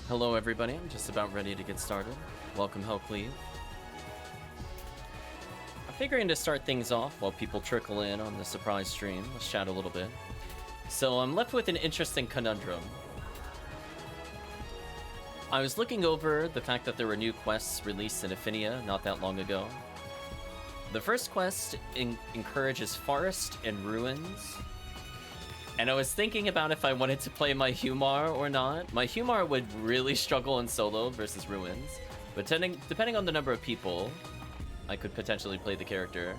Hello everybody, I'm just about ready to get started. Welcome HellCleave. I'm figuring to start things off while people trickle in on the surprise stream. Let's chat a little bit. So I'm left with an interesting conundrum. I was looking over the fact that there were new quests released in Ephinea not that long ago. The first quest encourages forest and ruins. And I was thinking about if I wanted to play my Humar or not. My Humar would really struggle in solo versus ruins. But depending on the number of people, I could potentially play the character.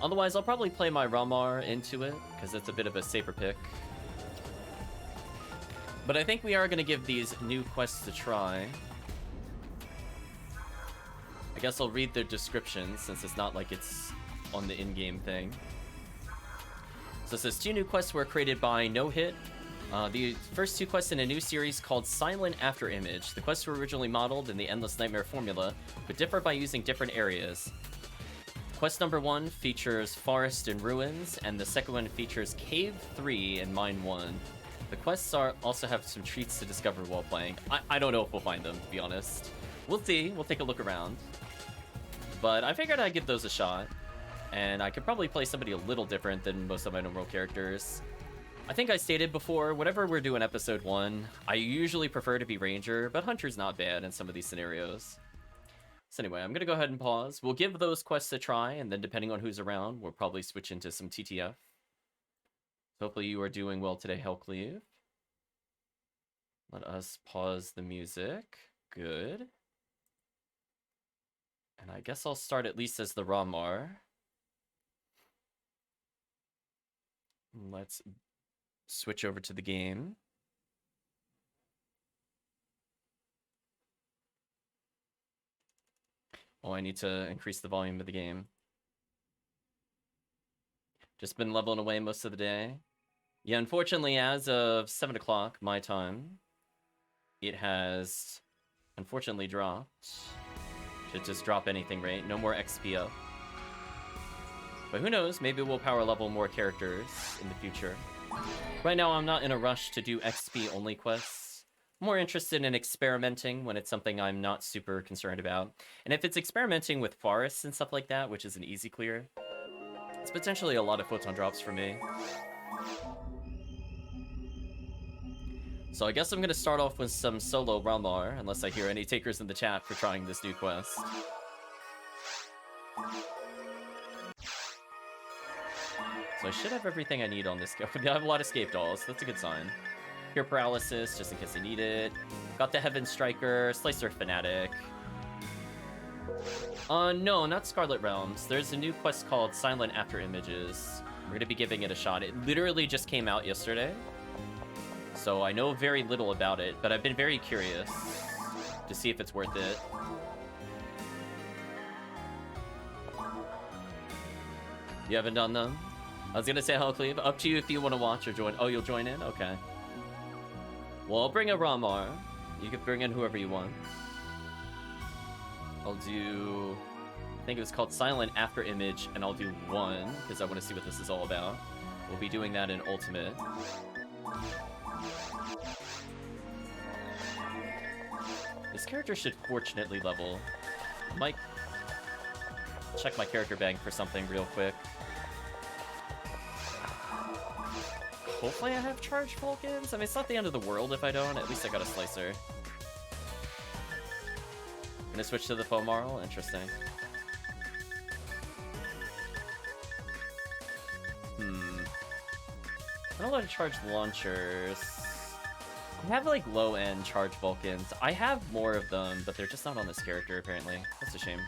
Otherwise, I'll probably play my Ramar into it, because it's a bit of a safer pick. But I think we are going to give these new quests a try. I guess I'll read their descriptions, since it's not like it's on the in-game thing. So it says, 2 new quests were created by No Hit. The first 2 quests in a new series called Silent Afterimage. The quests were originally modeled in the Endless Nightmare formula, but differ by using different areas. Quest number 1 features Forest and Ruins, and the second one features Cave 3 and Mine 1. The quests also have some treats to discover while playing. I don't know if we'll find them, to be honest. We'll see. We'll take a look around. But I figured I'd give those a shot. And I could probably play somebody a little different than most of my normal characters. I think I stated before, whenever we're doing episode 1, I usually prefer to be Ranger, but Hunter's not bad in some of these scenarios. So anyway, I'm going to go ahead and pause. We'll give those quests a try, and then depending on who's around, we'll probably switch into some TTF. So hopefully you are doing well today, HellCleave. Let us pause the music. Good. And I guess I'll start at least as the Ramar. Let's switch over to the game. Oh, I need to increase the volume of the game. Just been leveling away most of the day. Yeah, unfortunately, as of 7 o'clock my time, it has unfortunately dropped. Should just drop anything, right? No more XP up. But who knows, maybe we'll power level more characters in the future. Right now, I'm not in a rush to do XP-only quests. I'm more interested in experimenting when it's something I'm not super concerned about. And if it's experimenting with forests and stuff like that, which is an easy clear, it's potentially a lot of photon drops for me. So I guess I'm going to start off with some solo Ramar, unless I hear any takers in the chat for trying this new quest. So I should have everything I need on this go. I have a lot of escape dolls. That's a good sign. Pure Paralysis, just in case I need it. Got the Heaven Striker, Slicer Fanatic. No, not Scarlet Realms. There's a new quest called Silent Afterimages. We're going to be giving it a shot. It literally just came out yesterday. So I know very little about it, but I've been very curious to see if it's worth it. You haven't done them? I was gonna say HellCleave, up to you if you want to watch or join. Oh, you'll join in? Okay. Well, I'll bring a Ramar. You can bring in whoever you want. I'll do... I think it was called Silent Afterimage, and I'll do 1, because I want to see what this is all about. We'll be doing that in Ultimate. This character should fortunately level. I might check my character bank for something real quick. Hopefully I have charged Vulcans? I mean, it's not the end of the world if I don't. At least I got a Slicer. Gonna switch to the Fomarl? Interesting. I'm not allowed to charge launchers. I have, like, low-end charge Vulcans. I have more of them, but they're just not on this character, apparently. That's a shame.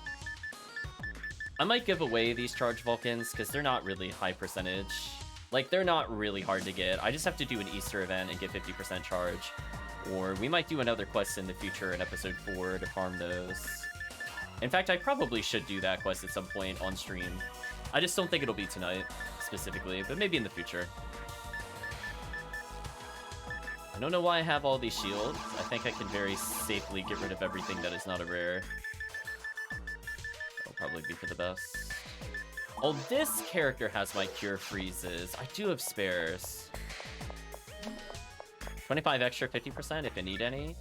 I might give away these charge Vulcans, because they're not really high percentage. Like, they're not really hard to get. I just have to do an Easter event and get 50% charge. Or we might do another quest in the future in episode 4 to farm those. In fact, I probably should do that quest at some point on stream. I just don't think it'll be tonight, specifically, but maybe in the future. I don't know why I have all these shields. I think I can very safely get rid of everything that is not a rare. That'll probably be for the best. Oh, this character has my Cure Freezes. I do have spares. 25 extra, 50% if I need any.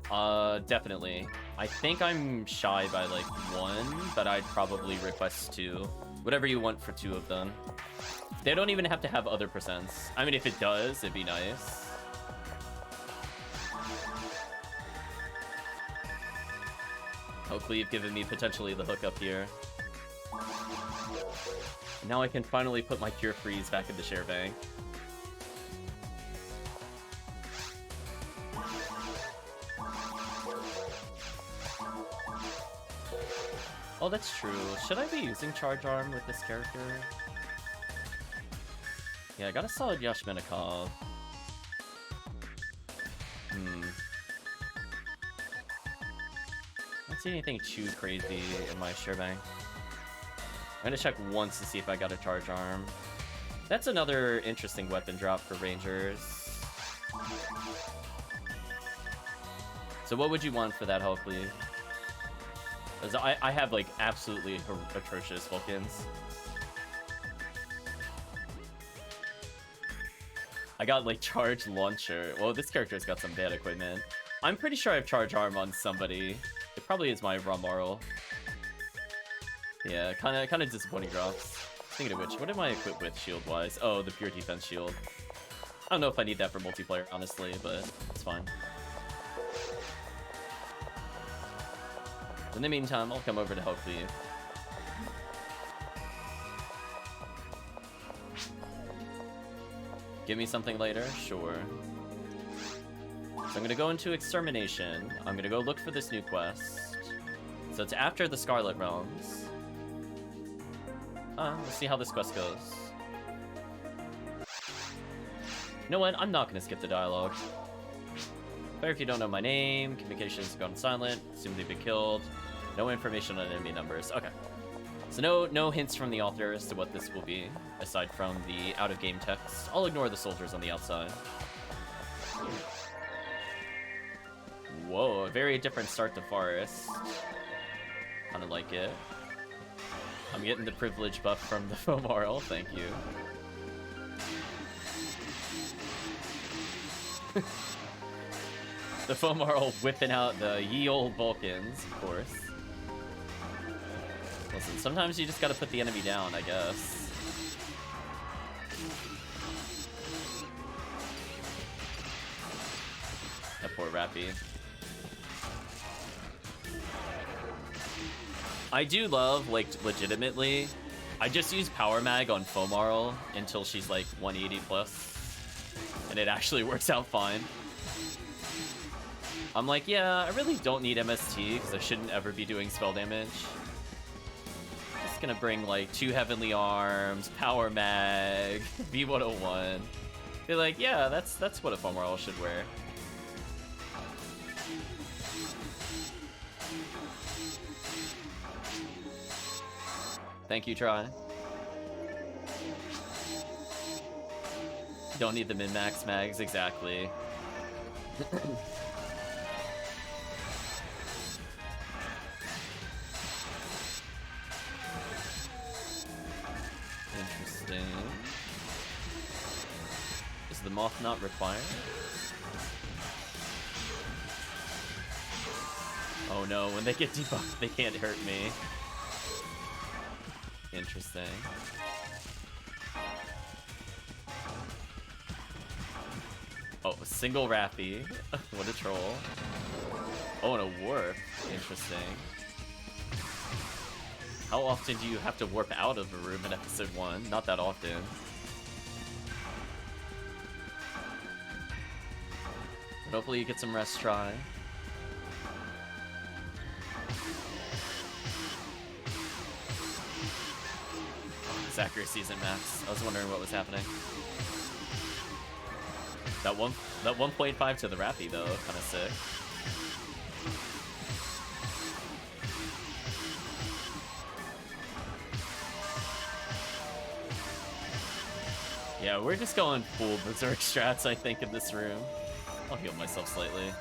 Definitely. I think I'm shy by like 1, but I'd probably request 2. Whatever you want for 2 of them. They don't even have to have other percents. I mean, if it does, it'd be nice. HellCleave giving me potentially the hookup here. Now I can finally put my Pure Freeze back in the share bank. Oh, that's true. Should I be using Charge Arm with this character? Yeah, I got a solid Yashmenikov. I don't see anything too crazy in my share bank. I'm gonna check once to see if I got a Charge Arm. That's another interesting weapon drop for Rangers. So what would you want for that HellCleave? Because I have, like, absolutely atrocious Vulcans. I got, like, Charge Launcher. Well, this character's got some bad equipment. I'm pretty sure I have Charge Arm on somebody. It probably is my Ramarl. Yeah, kind of disappointing drops. Speaking of which, what am I equipped with shield-wise? Oh, the Pure Defense Shield. I don't know if I need that for multiplayer, honestly, but it's fine. In the meantime, I'll come over to HellCleave. Give me something later? Sure. So I'm gonna go into Extermination. I'm gonna go look for this new quest. So it's after the Scarlet Realms. We'll see how this quest goes. You know what? I'm not gonna skip the dialogue. But if you don't know my name, communications have gone silent, assume they've been killed. No information on enemy numbers. Okay. So no hints from the author as to what this will be, aside from the out-of-game text. I'll ignore the soldiers on the outside. Whoa, a very different start to Forest. Kinda like it. I'm getting the privilege buff from the Fomarl, thank you. The Fomarl whipping out the ye olde Vulcans, of course. Listen, sometimes you just gotta put the enemy down, I guess. That poor Rappy. I do love, like, legitimately, I just use Power Mag on Fomarl until she's like 180 plus, and it actually works out fine. I'm like, yeah, I really don't need MST because I shouldn't ever be doing spell damage. Just gonna bring like 2 Heavenly Arms, Power Mag, V101. They're like, yeah, that's what a Fomarl should wear. Thank you, Try. Don't need the min-max mags, exactly. Interesting. Is the moth not required? Oh no, when they get debuffed, they can't hurt me. Interesting. Oh, a single Rappy. What a troll. Oh, and a warp. Interesting. How often do you have to warp out of a room in episode 1? Not that often. But hopefully you get some rest, Try. Accuracy isn't max. I was wondering what was happening. That 1.5 to the Rappy though, kind of sick. Yeah, we're just going full Berserk strats, I think, in this room. I'll heal myself slightly.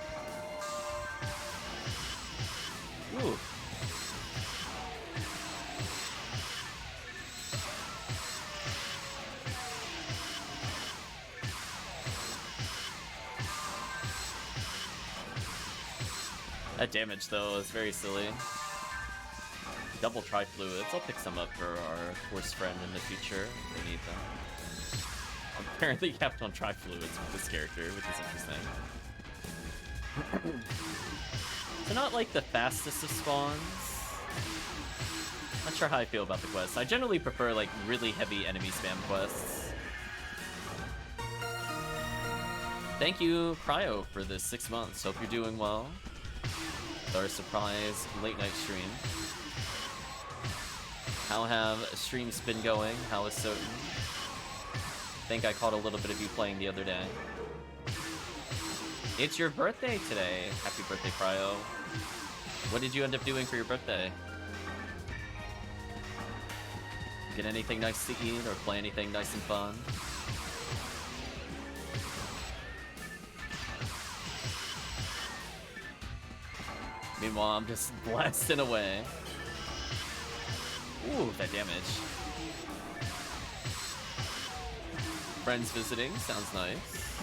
Ooh. That damage, though, is very silly. Double tri-fluids. I'll pick some up for our horse friend in the future. They need them. I'm apparently capped on tri-fluids with this character, which is interesting. So not like the fastest of spawns. Not sure how I feel about the quests. I generally prefer like really heavy enemy spam quests. Thank you, Cryo, for the 6 months. Hope you're doing well. With our surprise late night stream. How have streams been going? How is Soten? I think I caught a little bit of you playing the other day. It's your birthday today. Happy birthday, Cryo. What did you end up doing for your birthday? Get anything nice to eat or play anything nice and fun? Meanwhile, I'm just blasting away. Ooh, that damage. Friends visiting, sounds nice.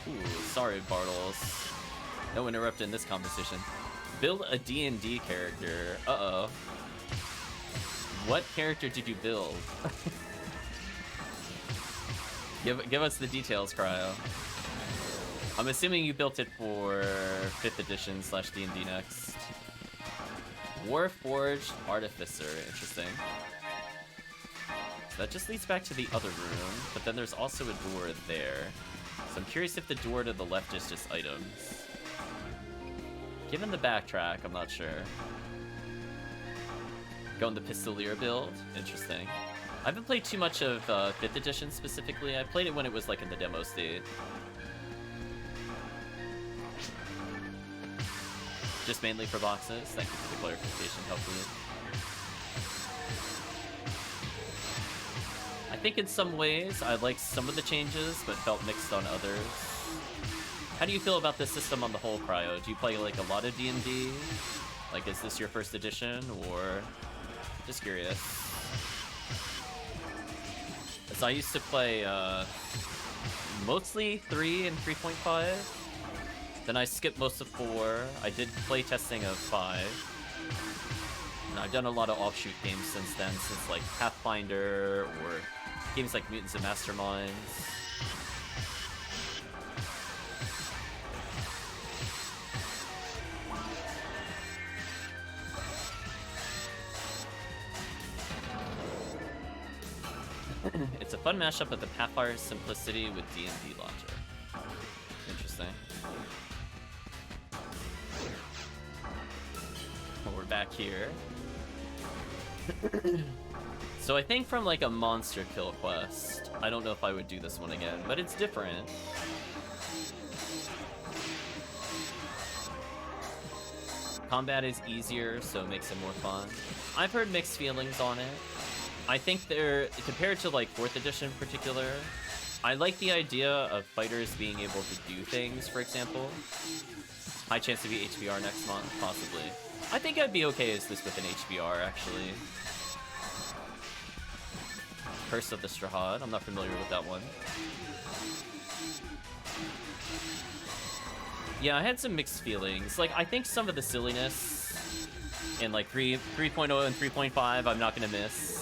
Ooh, sorry, Bartles. No interrupt in this conversation. Build a D&D character. Uh-oh. What character did you build? Give us the details, Cryo. I'm assuming you built it for 5th edition / D&D next. Warforged Artificer, interesting. So that just leads back to the other room, but then there's also a door there. So I'm curious if the door to the left is just items. Given the backtrack, I'm not sure. Going the Pistolier build, interesting. I haven't played too much of 5th edition specifically. I played it when it was like in the demo state. Just mainly for boxes. Thank you for the clarification, hopefully. I think in some ways I liked some of the changes, but felt mixed on others. How do you feel about this system on the whole, Cryo? Do you play like a lot of D&D? Like, is this your 1st edition, or just curious? As I used to play mostly 3 and 3.5. Then I skipped most of 4. I did play testing of 5. And I've done a lot of offshoot games since then, since like Pathfinder or games like Mutants and Masterminds. It's a fun mashup of the Pathfinder simplicity with D&D logic. Interesting. We're back here. So I think from like a monster kill quest, I don't know if I would do this one again, but it's different. Combat is easier, so it makes it more fun. I've heard mixed feelings on it. I think they're, compared to like 4th edition in particular, I like the idea of fighters being able to do things, for example. High chance to be HBR next month, possibly. I think I'd be okay as this with an HBR, actually. Curse of the Strahd, I'm not familiar with that one. Yeah, I had some mixed feelings. Like, I think some of the silliness in like 3.0 and 3.5 I'm not gonna miss.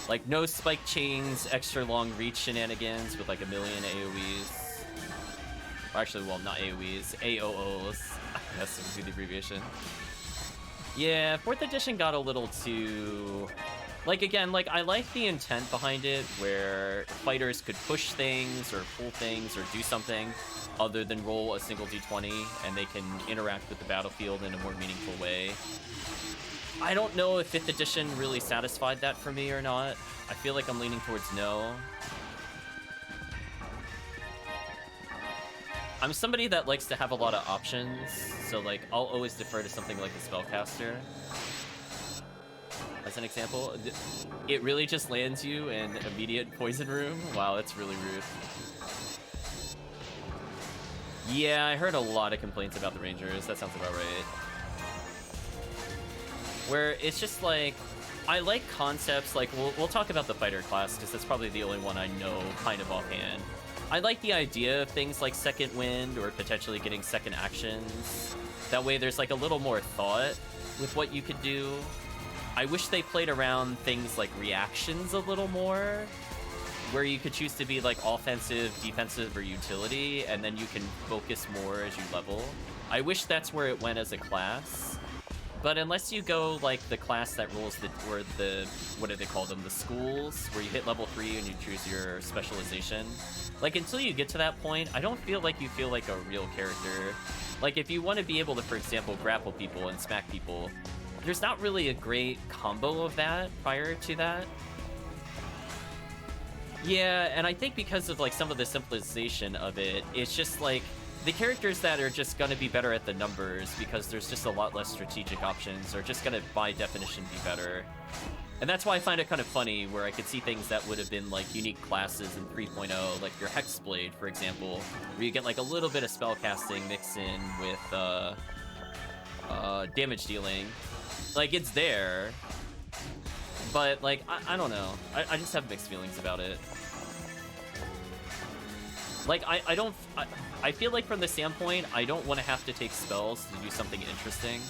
Like, no spike chains, extra long reach shenanigans with like a million AoEs. Or actually, well, not AoEs, AOOs. That's would be the abbreviation. Yeah, 4th edition got a little too... Like, again, like, I like the intent behind it, where fighters could push things, or pull things, or do something other than roll a single d20, and they can interact with the battlefield in a more meaningful way. I don't know if 5th edition really satisfied that for me or not. I feel like I'm leaning towards no. I'm somebody that likes to have a lot of options, so like I'll always defer to something like a spellcaster. As an example, it really just lands you in immediate poison room. Wow, that's really rude. Yeah, I heard a lot of complaints about the Rangers. That sounds about right. Where it's just like, I like concepts, like we'll talk about the fighter class because that's probably the only one I know kind of offhand. I like the idea of things like second wind or potentially getting second actions. That way there's like a little more thought with what you could do. I wish they played around things like reactions a little more, where you could choose to be like offensive, defensive, or utility, and then you can focus more as you level. I wish that's where it went as a class. But unless you go like the class that rules or the, what do they call them, the schools, where you hit level 3 and you choose your specialization. Like until you get to that point, I don't feel like you feel like a real character. Like if you want to be able to, for example, grapple people and smack people, there's not really a great combo of that prior to that. Yeah, and I think because of like some of the simplification of it, it's just like the characters that are just gonna be better at the numbers because there's just a lot less strategic options are just gonna by definition be better. And that's why I find it kind of funny where I could see things that would have been like unique classes in 3.0, like your Hexblade, for example, where you get like a little bit of spellcasting mixed in with damage dealing. Like it's there, but like I don't know. I just have mixed feelings about it. Like I feel like from the standpoint, I don't want to have to take spells to do something interesting.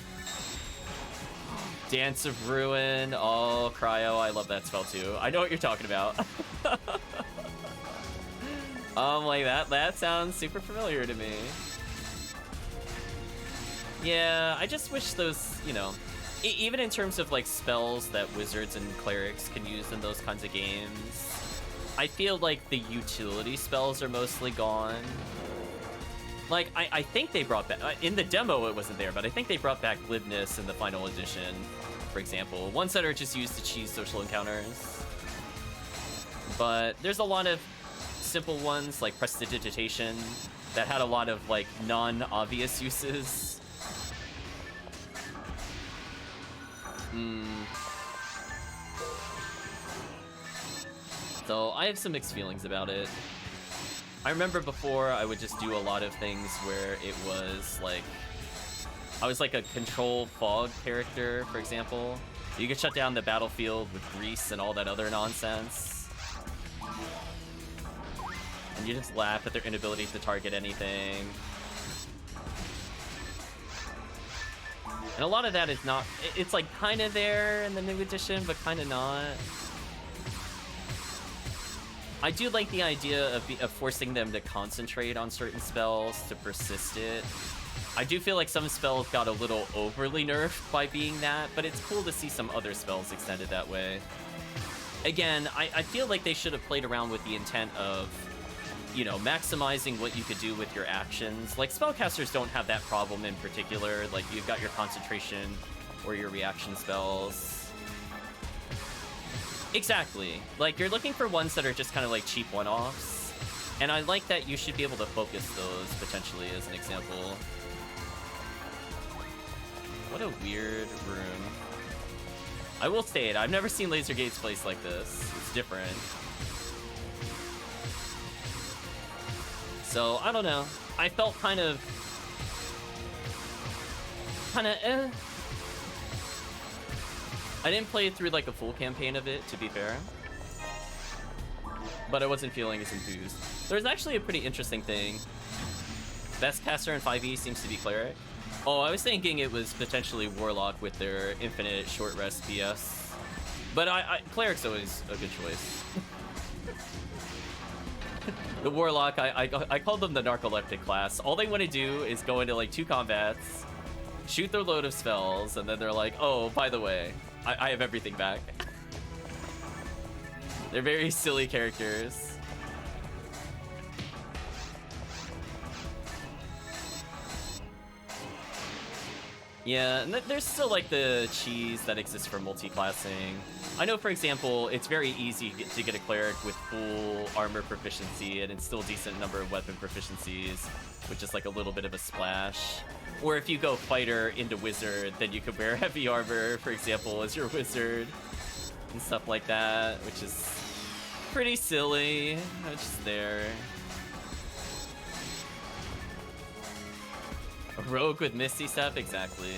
Dance of Ruin, oh Cryo, I love that spell too. I know what you're talking about. Like that sounds super familiar to me. Yeah, I just wish those, you know, even in terms of like spells that wizards and clerics can use in those kinds of games, I feel like the utility spells are mostly gone. Like, I think they brought back, in the demo it wasn't there, but I think they brought back glibness in the final edition, for example. Ones that are just used to cheese social encounters. But there's a lot of simple ones, like Prestidigitation, that had a lot of, like, non-obvious uses. So I have some mixed feelings about it. I remember before I would just do a lot of things where it was like, I was like a control fog character, for example. You could shut down the battlefield with grease and all that other nonsense. And you just laugh at their inability to target anything. And a lot of that is not, it's like kind of there in the new edition, but kind of not. I do like the idea of forcing them to concentrate on certain spells to persist it. I do feel like some spells got a little overly nerfed by being that, but it's cool to see some other spells extended that way. Again, I feel like they should have played around with the intent of, you know, maximizing what you could do with your actions. Like, spellcasters don't have that problem in particular. Like, you've got your concentration or your reaction spells. Exactly. Like, you're looking for ones that are just kind of like cheap one-offs. And I like that you should be able to focus those, potentially, as an example. What a weird room. I will state, I've never seen laser gates placed like this. It's different. So, I don't know. I felt kind of eh. I didn't play through like a full campaign of it, to be fair. But I wasn't feeling as enthused. There's actually a pretty interesting thing. Best caster in 5e seems to be Cleric. Oh, I was thinking it was potentially Warlock with their infinite short rest BS. But Cleric's always a good choice. The Warlock, I called them the narcoleptic class. All they want to do is go into like 2 combats, shoot their load of spells, and then they're like, oh, by the way, I have everything back. They're very silly characters. Yeah, and there's still like the cheese that exists for multi-classing. I know, for example, it's very easy to get a cleric with full armor proficiency and still a decent number of weapon proficiencies, with just like a little bit of a splash. Or if you go fighter into wizard, then you could wear heavy armor, for example, as your wizard, and stuff like that, which is pretty silly. It's just there. A rogue with Misty Step, exactly.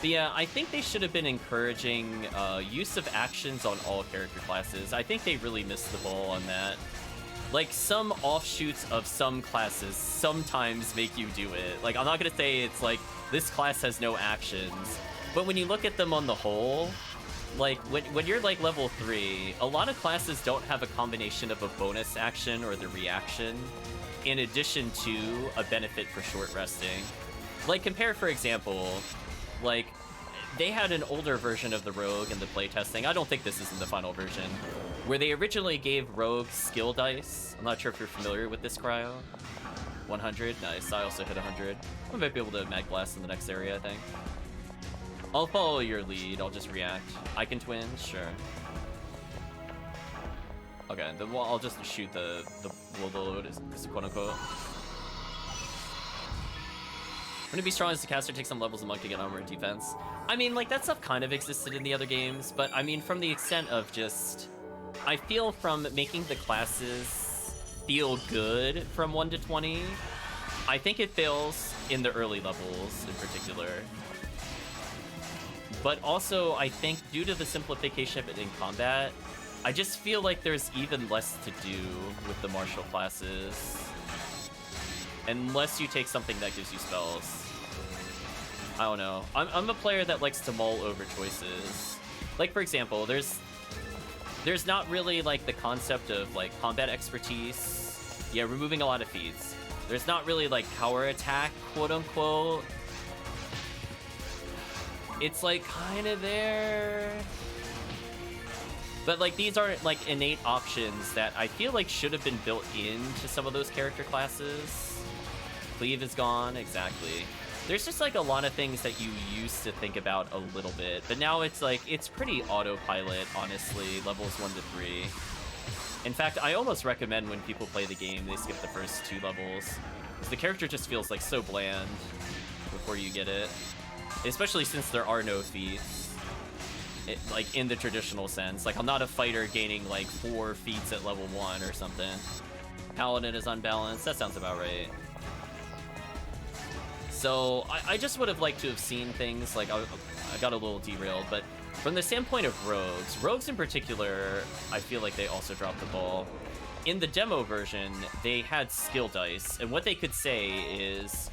But yeah, I think they should have been encouraging use of actions on all character classes. I think they really missed the ball on that. like, some offshoots of some classes sometimes make you do it. Like, I'm not gonna say it's like, this class has no actions, but when you look at them on the whole, like, when you're like level 3, a lot of classes don't have a combination of a bonus action or the reaction, in addition to a benefit for short resting. Like, compare, for example, like, they had an older version of the Rogue in the playtesting. I don't think this is in the final version, where they originally gave Rogue skill dice. I'm not sure if you're familiar with this, Cryo. 100, nice. I also hit 100. I might be able to mag blast in the next area, I think. I'll follow your lead. I'll just react. I can twin, sure. Okay, then I'll just shoot the load, quote unquote. Wouldn't it be strong as the caster takes some levels of monk to get armor and defense? I mean, like, that stuff kind of existed in the other games, but I mean, from the extent of just... I feel from making the classes feel good from 1 to 20, I think it fails in the early levels in particular. But also, I think due to the simplification of it in combat, I just feel like there's even less to do with the martial classes. Unless you take something that gives you spells. I don't know. I'm a player that likes to mull over choices. Like, for example, there's not really, like, the concept of, like, combat expertise. Yeah, removing a lot of feats. There's not really, like, power attack, quote-unquote. It's, like, kind of there. But, like, these aren't, like, innate options that I feel like should have been built into some of those character classes. Cleave is gone, exactly. There's just, like, a lot of things that you used to think about a little bit, but now it's, like, it's pretty autopilot, honestly, levels 1 to 3. In fact, I almost recommend when people play the game, they skip the first 2 levels. Because the character just feels, like, so bland before you get it. Especially since there are no feats. Like, in the traditional sense. Like, I'm not a fighter gaining, like, 4 feats at level 1 or something. Paladin is unbalanced. That sounds about right. So, I just would have liked to have seen things, like, I got a little derailed, but from the standpoint of rogues in particular, I feel like they also dropped the ball. In the demo version, they had skill dice, and what they could say is,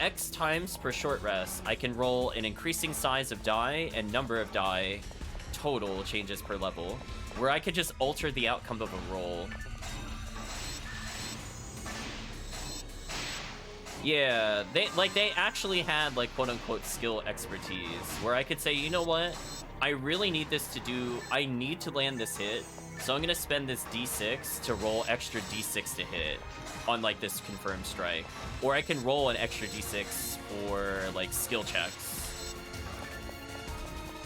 X times per short rest, I can roll an increasing size of die and number of die total changes per level, where I could just alter the outcome of a roll. Yeah, they actually had, like, quote-unquote skill expertise, where I could say, you know what, I really need this to do, I need to land this hit, so I'm gonna spend this d6 to roll extra d6 to hit on, like, this confirmed strike. Or I can roll an extra d6 for, like, skill checks.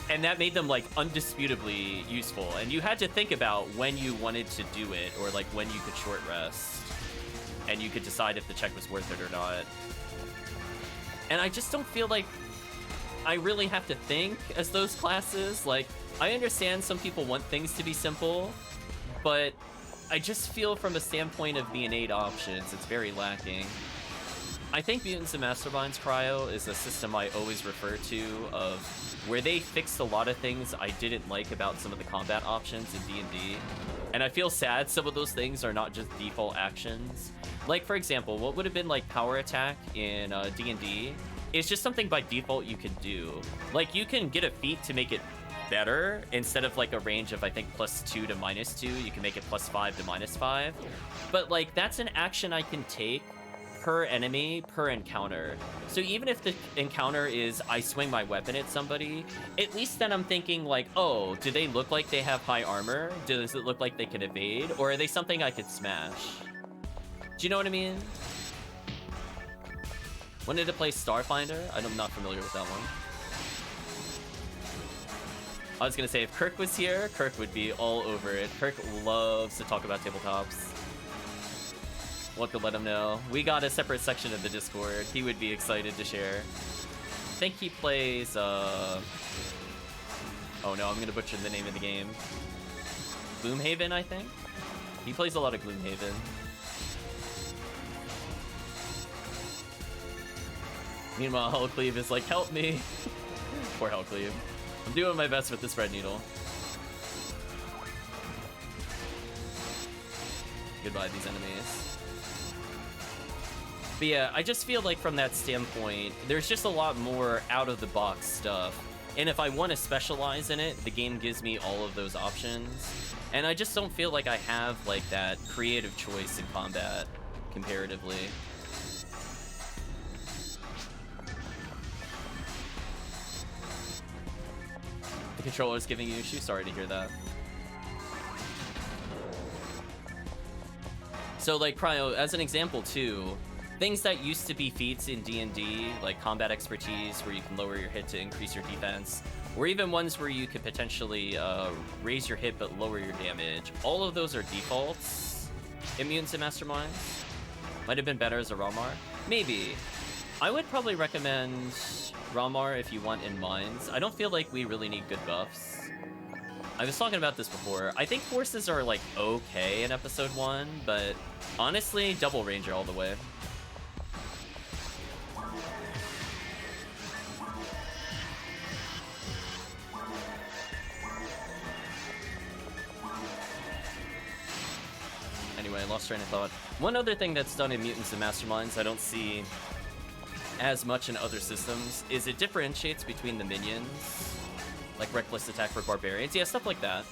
And that made them, like, undisputably useful, and you had to think about when you wanted to do it, or, like, when you could short rest. And you could decide if the check was worth it or not. And I just don't feel like I really have to think as those classes. Like, I understand some people want things to be simple, but I just feel from a standpoint of the innate options, it's very lacking. I think Mutants and Masterminds Cryo is a system I always refer to of where they fixed a lot of things I didn't like about some of the combat options in D&D. And I feel sad some of those things are not just default actions. Like, for example, what would have been, like, power attack in D&D is just something by default you can do. Like, you can get a feat to make it better. Instead of, like, a range of, I think, +2 to -2, you can make it +5 to -5. But, like, that's an action I can take per enemy, per encounter. So even if the encounter is I swing my weapon at somebody, at least then I'm thinking, like, oh, do they look like they have high armor? Does it look like they can evade? Or are they something I could smash? Do you know what I mean? Wanted to play Starfinder? I'm not familiar with that one. I was gonna say, if Kirk was here, Kirk would be all over it. Kirk loves to talk about tabletops. We'll have to let him know. We got a separate section of the Discord. He would be excited to share. I think he plays, oh no, I'm gonna butcher the name of the game. Gloomhaven, I think? He plays a lot of Gloomhaven. Meanwhile, HellCleave is like, help me. Poor HellCleave. I'm doing my best with this red needle. Goodbye, these enemies. But yeah, I just feel like from that standpoint, there's just a lot more out-of-the-box stuff. And if I want to specialize in it, the game gives me all of those options. And I just don't feel like I have, like, that creative choice in combat, comparatively. The controller's giving you issues? Sorry to hear that. So, like, Cryo, as an example, too, things that used to be feats in D&D, like combat expertise, where you can lower your hit to increase your defense, or even ones where you could potentially raise your hit but lower your damage, all of those are defaults in Mutants and Masterminds. Might have been better as a Ramar. Maybe. I would probably recommend Ramar if you want in Mines. I don't feel like we really need good buffs. I was talking about this before. I think forces are, like, okay in episode 1, but honestly, double Ranger all the way. Anyway, I lost train of thought. One other thing that's done in Mutants and Masterminds I don't see as much in other systems is it differentiates between the minions. Like Reckless Attack for Barbarians. Yeah, stuff like that.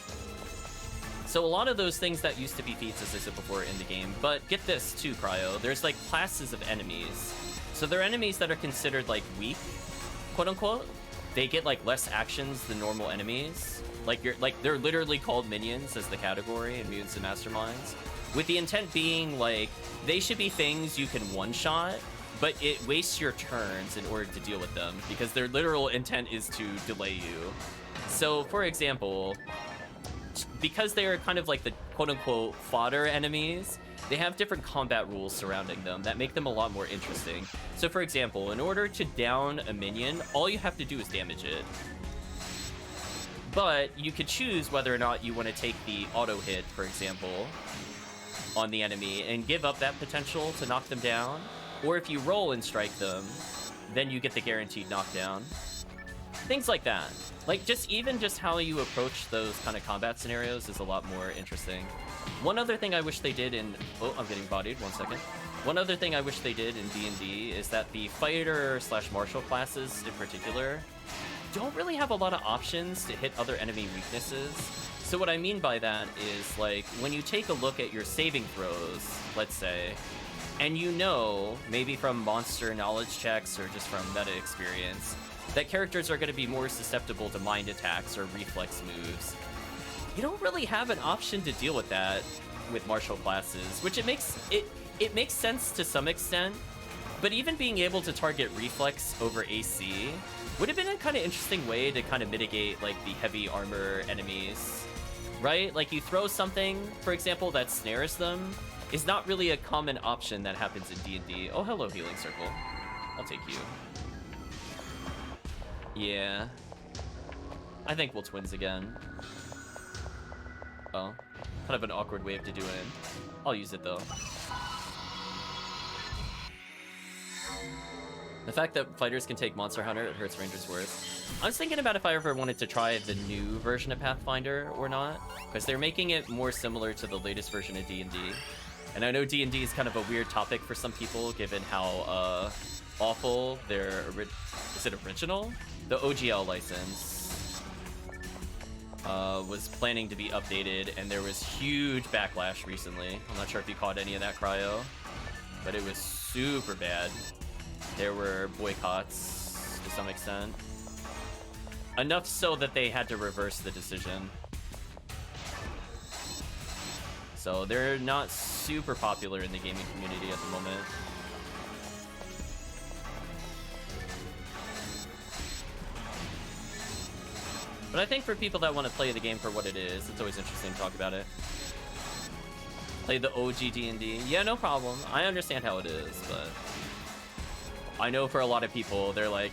So a lot of those things that used to be feats, as I said before, in the game. But get this, too, Cryo. There's, like, classes of enemies. So they're enemies that are considered, like, weak, quote-unquote. They get, like, less actions than normal enemies. They're literally called minions as the category in Mutants and Masterminds. With the intent being, like, they should be things you can one-shot, but it wastes your turns in order to deal with them, because their literal intent is to delay you. So, for example, because they are kind of like the quote-unquote fodder enemies, they have different combat rules surrounding them that make them a lot more interesting. So, for example, in order to down a minion, all you have to do is damage it. But you could choose whether or not you want to take the auto hit, for example, on the enemy and give up that potential to knock them down. Or if you roll and strike them, then you get the guaranteed knockdown. Things like that. Like, even just how you approach those kind of combat scenarios is a lot more interesting. One other thing I wish they did in... Oh, I'm getting bodied. 1 second. One other thing I wish they did in D&D is that the fighter/martial classes in particular don't really have a lot of options to hit other enemy weaknesses. So what I mean by that is, like, when you take a look at your saving throws, let's say, and you know, maybe from monster knowledge checks or just from meta experience, that characters are going to be more susceptible to mind attacks or reflex moves. You don't really have an option to deal with that with martial classes, which it makes sense to some extent, but even being able to target reflex over AC would have been a kind of interesting way to kind of mitigate, like, the heavy armor enemies, right? Like, you throw something, for example, that snares them, is not really a common option that happens in D&D. Oh, hello, Healing Circle. I'll take you. Yeah. I think we'll twins again. Oh. Kind of an awkward wave to do it in. I'll use it, though. The fact that fighters can take Monster Hunter, it hurts Rangers worse. I was thinking about if I ever wanted to try the new version of Pathfinder or not, because they're making it more similar to the latest version of D&D. And I know D&D is kind of a weird topic for some people, given how awful their is it original? The OGL license was planning to be updated, and there was huge backlash recently. I'm not sure if you caught any of that, Cryo, but it was super bad. There were boycotts to some extent. Enough so that they had to reverse the decision. So they're not super popular in the gaming community at the moment. But I think for people that want to play the game for what it is, it's always interesting to talk about it. Play the OG D&D. Yeah, no problem. I understand how it is, but I know for a lot of people, they're like,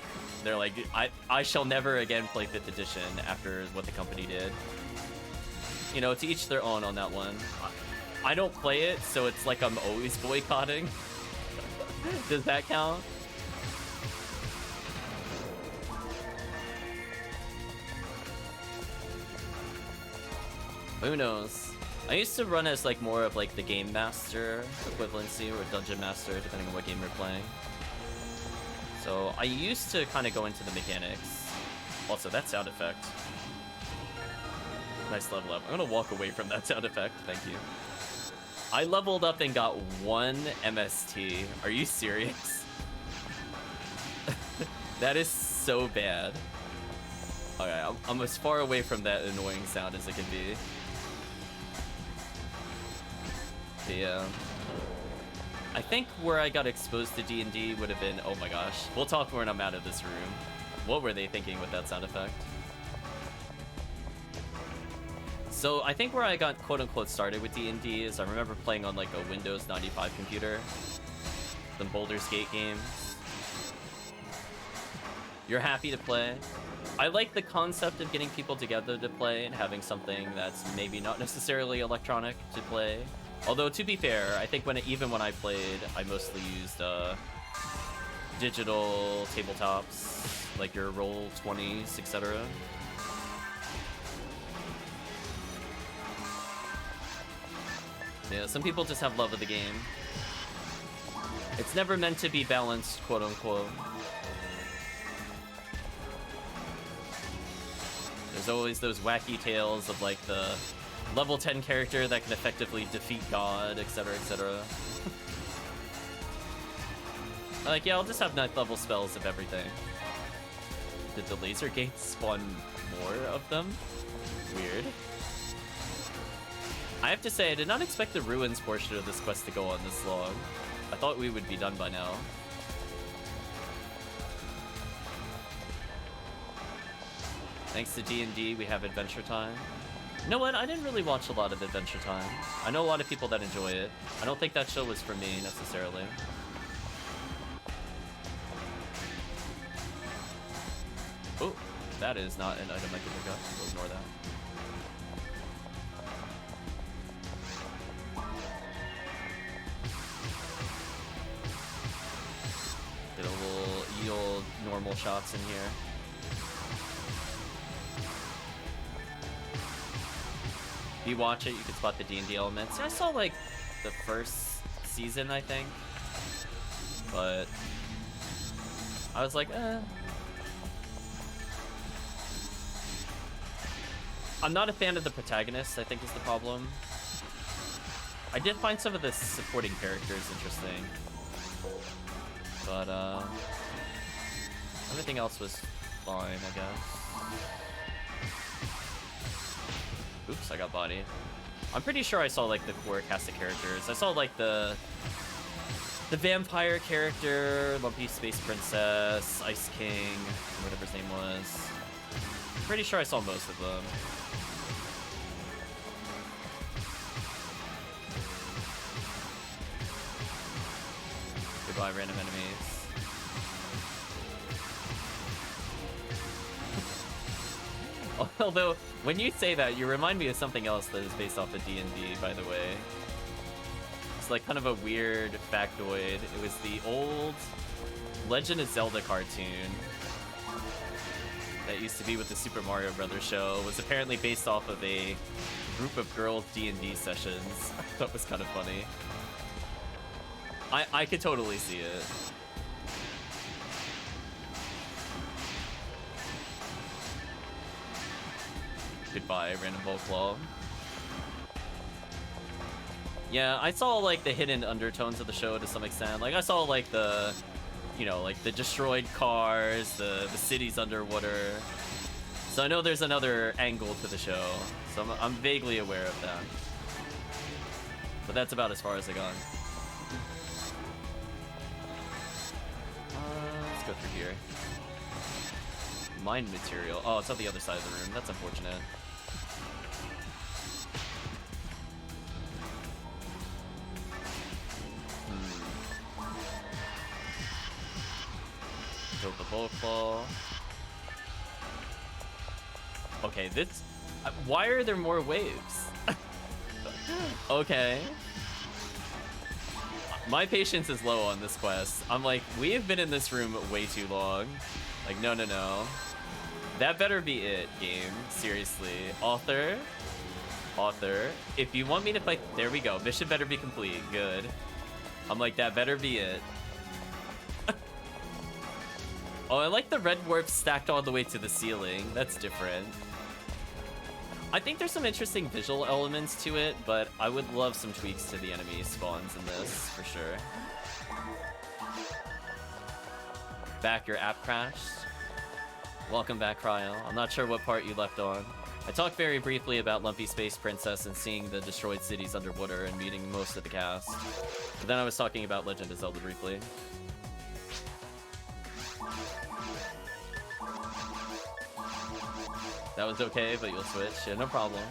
I shall never again play 5th edition after what the company did. You know, to each their own on that one. I don't play it, so it's like I'm always boycotting. Does that count? Who knows? I used to run as like more of like the game master equivalency or dungeon master, depending on what game you're playing. So I used to kind of go into the mechanics. Also, that sound effect. Nice level up. I'm gonna walk away from that sound effect. Thank you. I leveled up and got 1 MST. Are you serious? That is so bad. Okay, I'm as far away from that annoying sound as it can be. Yeah. I think where I got exposed to D&D would have been... Oh my gosh. We'll talk when I'm out of this room. What were they thinking with that sound effect? So I think where I got quote-unquote started with D&D is I remember playing on like a Windows 95 computer. The Baldur's Gate games. You're happy to play. I like the concept of getting people together to play and having something that's maybe not necessarily electronic to play. Although, to be fair, I think even when I played, I mostly used digital tabletops, like your Roll20s, etc. Yeah, some people just have love of the game. It's never meant to be balanced, quote-unquote. There's always those wacky tales of, like, the level 10 character that can effectively defeat God, etc., etc. Like, yeah, I'll just have 9th level spells of everything. Did the laser gates spawn more of them? Weird. I have to say, I did not expect the ruins portion of this quest to go on this long. I thought we would be done by now. Thanks to D&D, we have Adventure Time. You know what? I didn't really watch a lot of Adventure Time. I know a lot of people that enjoy it. I don't think that show was for me, necessarily. Oh, that is not an item I can pick up. We'll ignore that. Get a little yield normal shots in here. If you watch it, you can spot the D&D elements. I saw, like, the first season, I think. But I was like, eh. I'm not a fan of the protagonist, I think is the problem. I did find some of the supporting characters interesting. But, everything else was fine, I guess. Oops, I got bodied. I'm pretty sure I saw, like, the core cast of characters. I saw, like, the vampire character, Lumpy Space Princess, Ice King, whatever his name was. I'm pretty sure I saw most of them. Goodbye, random enemies. Although, when you say that, you remind me of something else that is based off of D&D, by the way. It's like kind of a weird factoid. It was the old Legend of Zelda cartoon that used to be with the Super Mario Brothers show. It was apparently based off of a group of girls D&D sessions. That was kind of funny. I could totally see it. Goodbye, random Volclaw. Yeah, I saw, like, the hidden undertones of the show to some extent. Like, I saw, like, the, you know, like, the destroyed cars, the cities underwater. So I know there's another angle to the show. So I'm vaguely aware of that. But that's about as far as I got. Let's go through here. Mine material. Oh, it's on the other side of the room. That's unfortunate. Killed the Volclaw. Okay, this... why are there more waves? Okay. My patience is low on this quest. I'm like, we have been in this room way too long. Like, no, no, no. That better be it, game. Seriously. Author? author. If you want me to play... There we go. Mission better be complete. Good. I'm like, that better be it. Oh, I like the red warp stacked all the way to the ceiling. That's different. I think there's some interesting visual elements to it, but I would love some tweaks to the enemy spawns in this, for sure. Back, your app crashed. Welcome back, Cryo. I'm not sure what part you left on. I talked very briefly about Lumpy Space Princess and seeing the destroyed cities underwater and meeting most of the cast. But then I was talking about Legend of Zelda briefly. That was okay, but you'll switch. Yeah, no problem.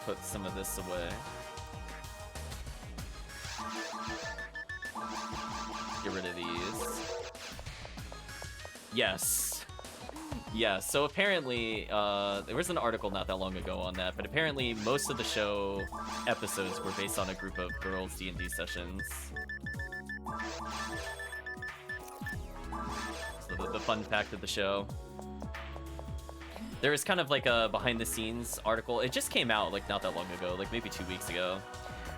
Put some of this away. Get rid of these. Yes. Yeah, so apparently, there was an article not that long ago on that, but apparently most of the show episodes were based on a group of girls' D&D sessions. So the fun fact of the show. There was kind of like a behind-the-scenes article. It just came out like not that long ago, like maybe 2 weeks ago,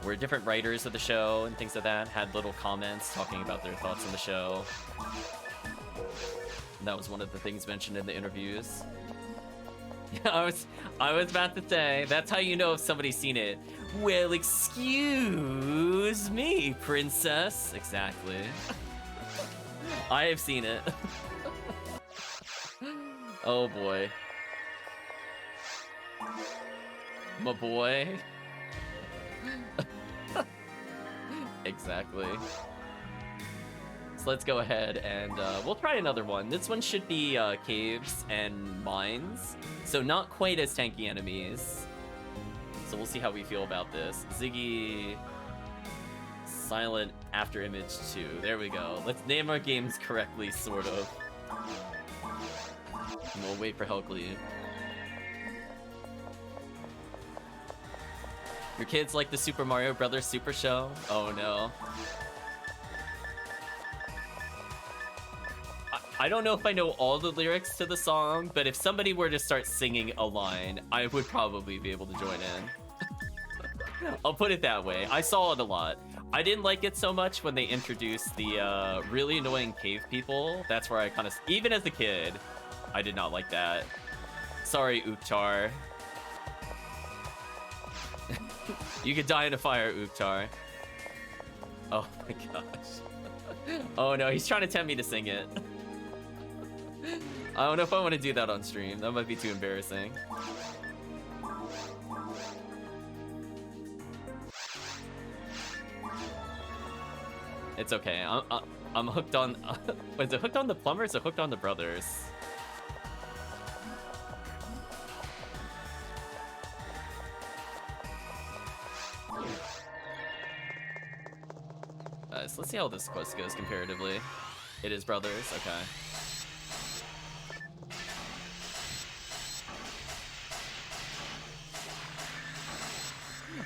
where different writers of the show and things like that had little comments talking about their thoughts on the show. And that was one of the things mentioned in the interviews. I was about to say, that's how you know if somebody's seen it. Well, excuse me, princess. Exactly. I have seen it. Oh boy. My boy. Exactly. So let's go ahead and we'll try another one. This one should be caves and mines, so not quite as tanky enemies. So we'll see how we feel about this. Ziggy Silent Afterimage 2. There we go. Let's name our games correctly, sort of. And we'll wait for HellCleave. Your kids like the Super Mario Brothers Super Show? Oh no. I don't know if I know all the lyrics to the song, but if somebody were to start singing a line, I would probably be able to join in. I'll put it that way. I saw it a lot. I didn't like it so much when they introduced the really annoying cave people. That's where I kind of... Even as a kid, I did not like that. Sorry, Uktar. You could die in a fire, Uktar. Oh my gosh. Oh no, he's trying to tempt me to sing it. I don't know if I want to do that on stream. That might be too embarrassing. It's okay. I'm hooked on... Was it hooked on the plumbers or hooked on the brothers? So let's see how this quest goes comparatively. It is brothers, okay.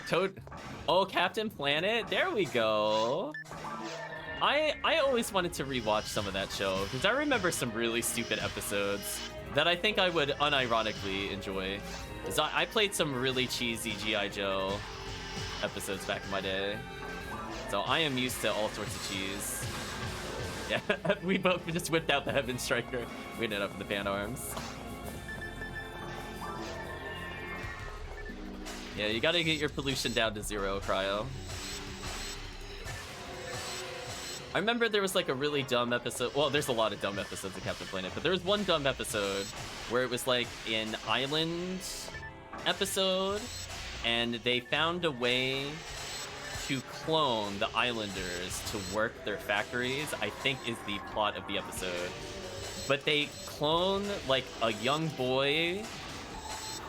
Toad. Oh, Captain Planet. There we go. I always wanted to rewatch some of that show because I remember some really stupid episodes that I think I would unironically enjoy. Because I played some really cheesy G.I. Joe episodes back in my day. So I am used to all sorts of cheese. Yeah, we both just whipped out the Heaven Striker. We ended up in the band arms. Yeah, you gotta get your pollution down to 0, Cryo. I remember there was like a really dumb episode. Well, there's a lot of dumb episodes of Captain Planet, but there was one dumb episode where it was like an island episode, and they found a way to clone the islanders to work their factories, I think is the plot of the episode. But they clone like a young boy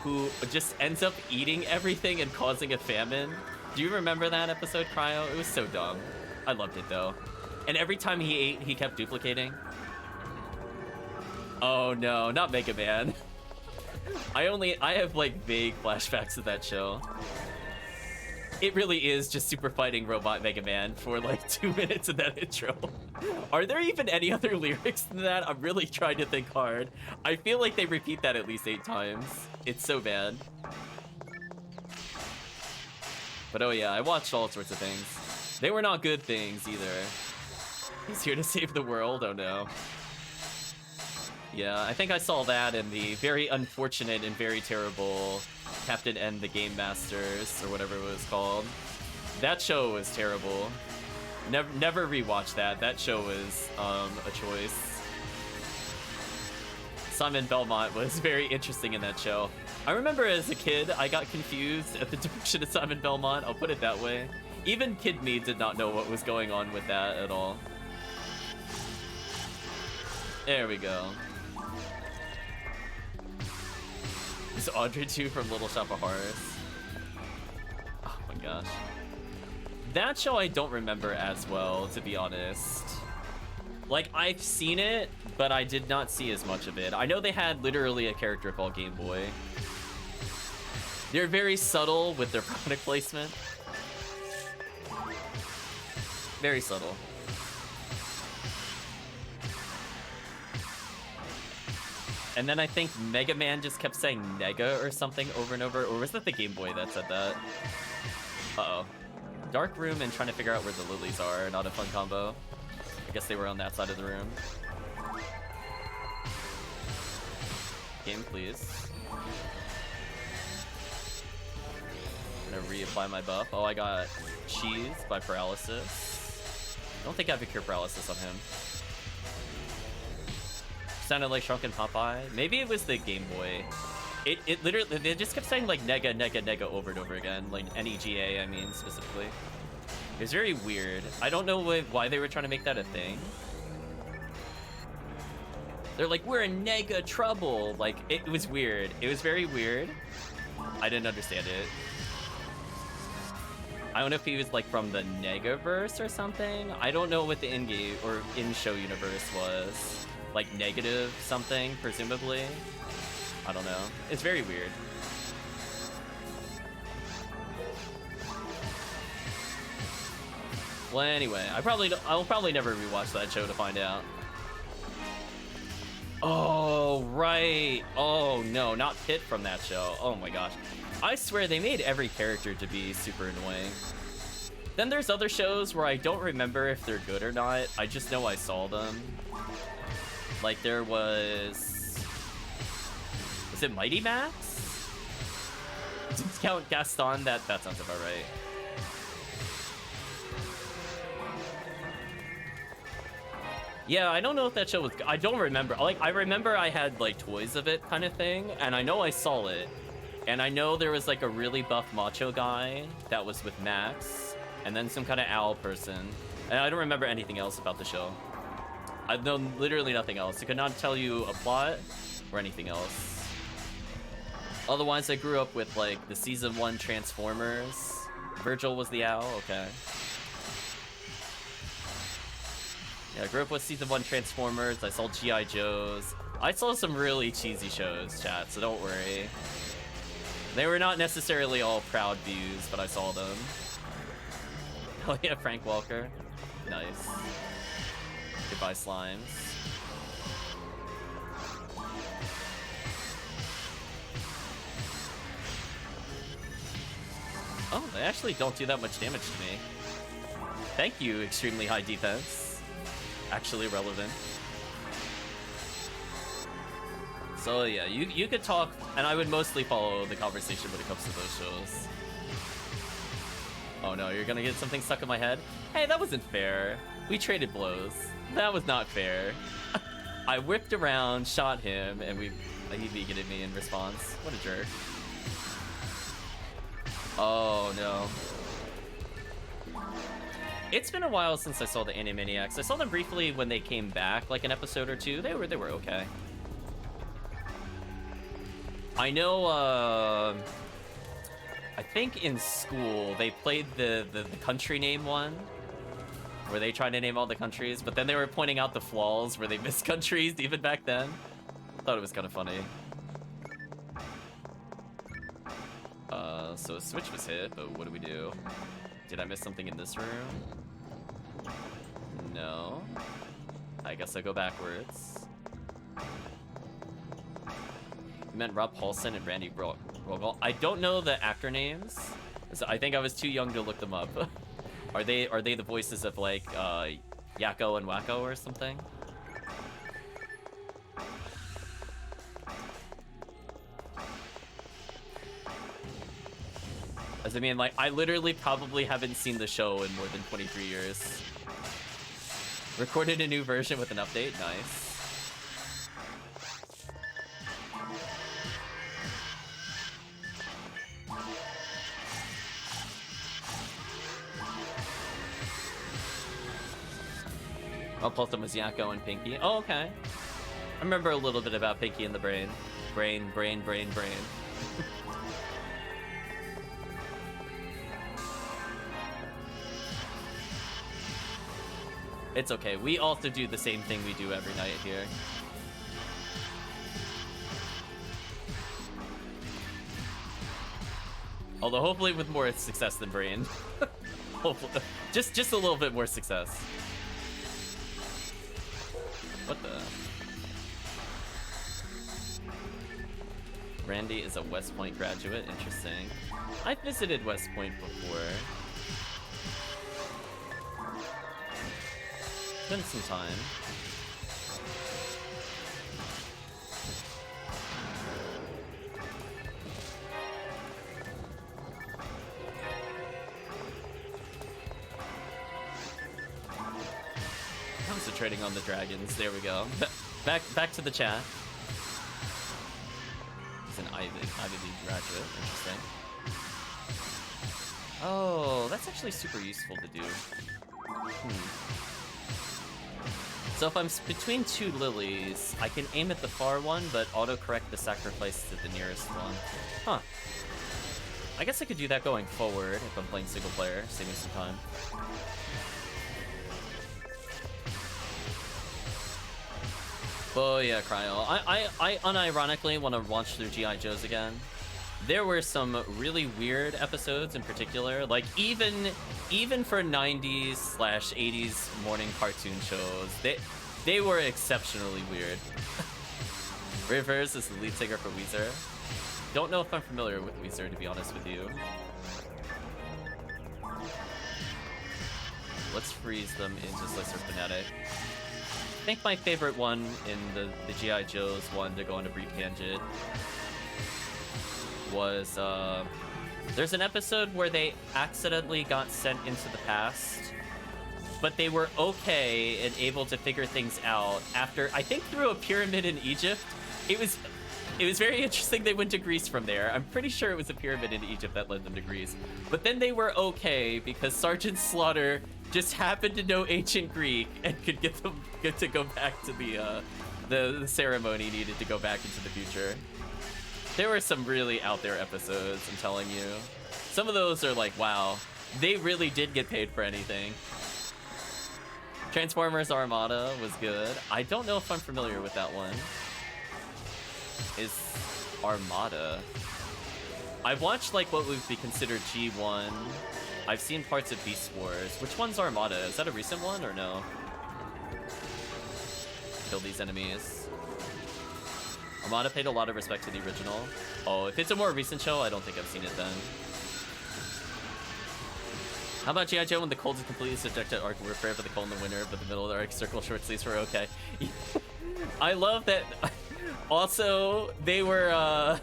who just ends up eating everything and causing a famine. Do you remember that episode, Cryo? It was so dumb. I loved it though. And every time he ate, he kept duplicating. Oh no, not Mega Man. I have like vague flashbacks of that show. It really is just Super Fighting Robot Mega Man for like 2 minutes of that intro. Are there even any other lyrics than that? I'm really trying to think hard. I feel like they repeat that at least 8 times. It's so bad. But oh yeah, I watched all sorts of things. They were not good things either. He's here to save the world, oh no. Yeah, I think I saw that in the very unfortunate and very terrible Captain N the Game Masters, or whatever it was called. That show was terrible. Never rewatch that. That show was a choice. Simon Belmont was very interesting in that show. I remember as a kid, I got confused at the direction of Simon Belmont, I'll put it that way. Even kid me did not know what was going on with that at all. There we go. Is Audrey 2 from Little Shop of Horrors? Oh my gosh. That show I don't remember as well, to be honest. Like, I've seen it, but I did not see as much of it. I know they had literally a character called Game Boy. They're very subtle with their product placement. Very subtle. And then I think Mega Man just kept saying Nega or something over and over. Or was that the Game Boy that said that? Uh-oh. Dark room and trying to figure out where the lilies are. Not a fun combo. I guess they were on that side of the room. Game, please. I'm gonna reapply my buff. Oh, I got cheese by paralysis. I don't think I have a cure paralysis on him. Sounded like Shrunken Popeye. Maybe it was the Game Boy. It literally, they just kept saying like Nega, Nega, Nega over and over again. Like N-E-G-A, I mean, specifically. It was very weird. I don't know why they were trying to make that a thing. They're like, we're in Nega trouble. Like, it was weird. It was very weird. I didn't understand it. I don't know if he was like from the Negaverse or something. I don't know what the in-game or in-show universe was. Like negative something, presumably. I don't know. It's very weird. Well, anyway, I'll probably never rewatch that show to find out. Oh, right. Oh, no, not Pit from that show. Oh my gosh. I swear they made every character to be super annoying. Then there's other shows where I don't remember if they're good or not. I just know I saw them. Like there was it Mighty Max? Count Gaston? That sounds about right. Yeah, I don't know if that show was, I don't remember. Like, I remember I had like toys of it kind of thing, and I know I saw it. And I know there was like a really buff macho guy that was with Max, and then some kind of owl person. And I don't remember anything else about the show. I've known literally nothing else. I could not tell you a plot or anything else. Otherwise, I grew up with like the season 1 Transformers. Virgil was the owl, okay. Yeah, I grew up with season 1 Transformers. I saw G.I. Joes. I saw some really cheesy shows, chat, so don't worry. They were not necessarily all proud views, but I saw them. Oh yeah, Frank Walker. Nice. Goodbye, slimes. Oh, they actually don't do that much damage to me. Thank you, extremely high defense. Actually relevant. So yeah, you could talk, and I would mostly follow the conversation when it comes to those shows. Oh no, you're gonna get something stuck in my head? Hey, that wasn't fair. We traded blows. That was not fair. I whipped around, shot him, and he veganed me in response. What a jerk. Oh no. It's been a while since I saw the Animaniacs. I saw them briefly when they came back, like an episode or two. They were okay. I know, I think in school they played the country name one, where they tried to name all the countries, but then they were pointing out the flaws where they missed countries even back then. I thought it was kind of funny. So a switch was hit, but what do we do? Did I miss something in this room? No. I guess I go backwards. You meant Rob Paulson and Randy Rogel. I don't know the actor names. So I think I was too young to look them up. Are they the voices of like Yakko and Wacko or something? As I mean, like, I literally probably haven't seen the show in more than 23 years. Recorded a new version with an update, nice. Oh, both of them was Yakko and Pinky. Oh, okay. I remember a little bit about Pinky and the Brain. Brain. It's okay. We also do the same thing we do every night here. Although hopefully with more success than Brain. Hopefully. Just a little bit more success. What the? Randy is a West Point graduate. Interesting. I visited West Point before. Been some time. Concentrating on the dragons. There we go. Back to the chat. He's an Ivy League graduate. Interesting. Oh, that's actually super useful to do. So if I'm between two lilies, I can aim at the far one, but autocorrect the sacrifice to the nearest one. Huh. I guess I could do that going forward if I'm playing single player, saving some time. Oh yeah, Cryo. I unironically want to watch through G.I. Joes again. There were some really weird episodes in particular, like even for 90s/80s morning cartoon shows, they were exceptionally weird. Rivers is the lead singer for Weezer. Don't know if I'm familiar with Weezer, to be honest with you. Let's freeze them into Slicer Fanatic. I think my favorite one in the G.I. Joe's one to go on a brief tangent was, there's an episode where they accidentally got sent into the past, but they were okay and able to figure things out after, I think through a pyramid in Egypt. It was very interesting they went to Greece from there. I'm pretty sure it was a pyramid in Egypt that led them to Greece. But then they were okay because Sergeant Slaughter just happened to know ancient Greek and could get to go back to the ceremony needed to go back into the future. There were some really out there episodes, I'm telling you. Some of those are like, wow, they really did get paid for anything. Transformers Armada was good. I don't know if I'm familiar with that one. Is Armada? I've watched like what would be considered G1. I've seen parts of Beast Wars. Which one's Armada? Is that a recent one or no? Kill these enemies. Armada paid a lot of respect to the original. Oh, if it's a more recent show, I don't think I've seen it then. How about G.I. Joe when the cold is completely subject to arc warfare for the cold in the winter, but the middle of the arc circle short sleeves were okay? I love that. Also, they were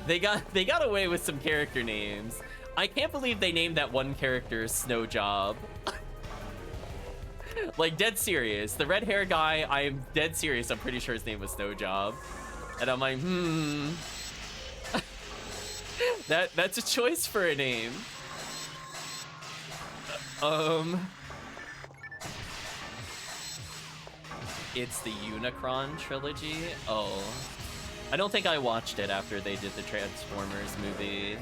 they got away with some character names. I can't believe they named that one character Snow Job. Like, dead serious. The red hair guy, I'm dead serious. I'm pretty sure his name was Snow Job. And I'm like, that's a choice for a name. It's the Unicron trilogy? Oh. I don't think I watched it after they did the Transformers movie.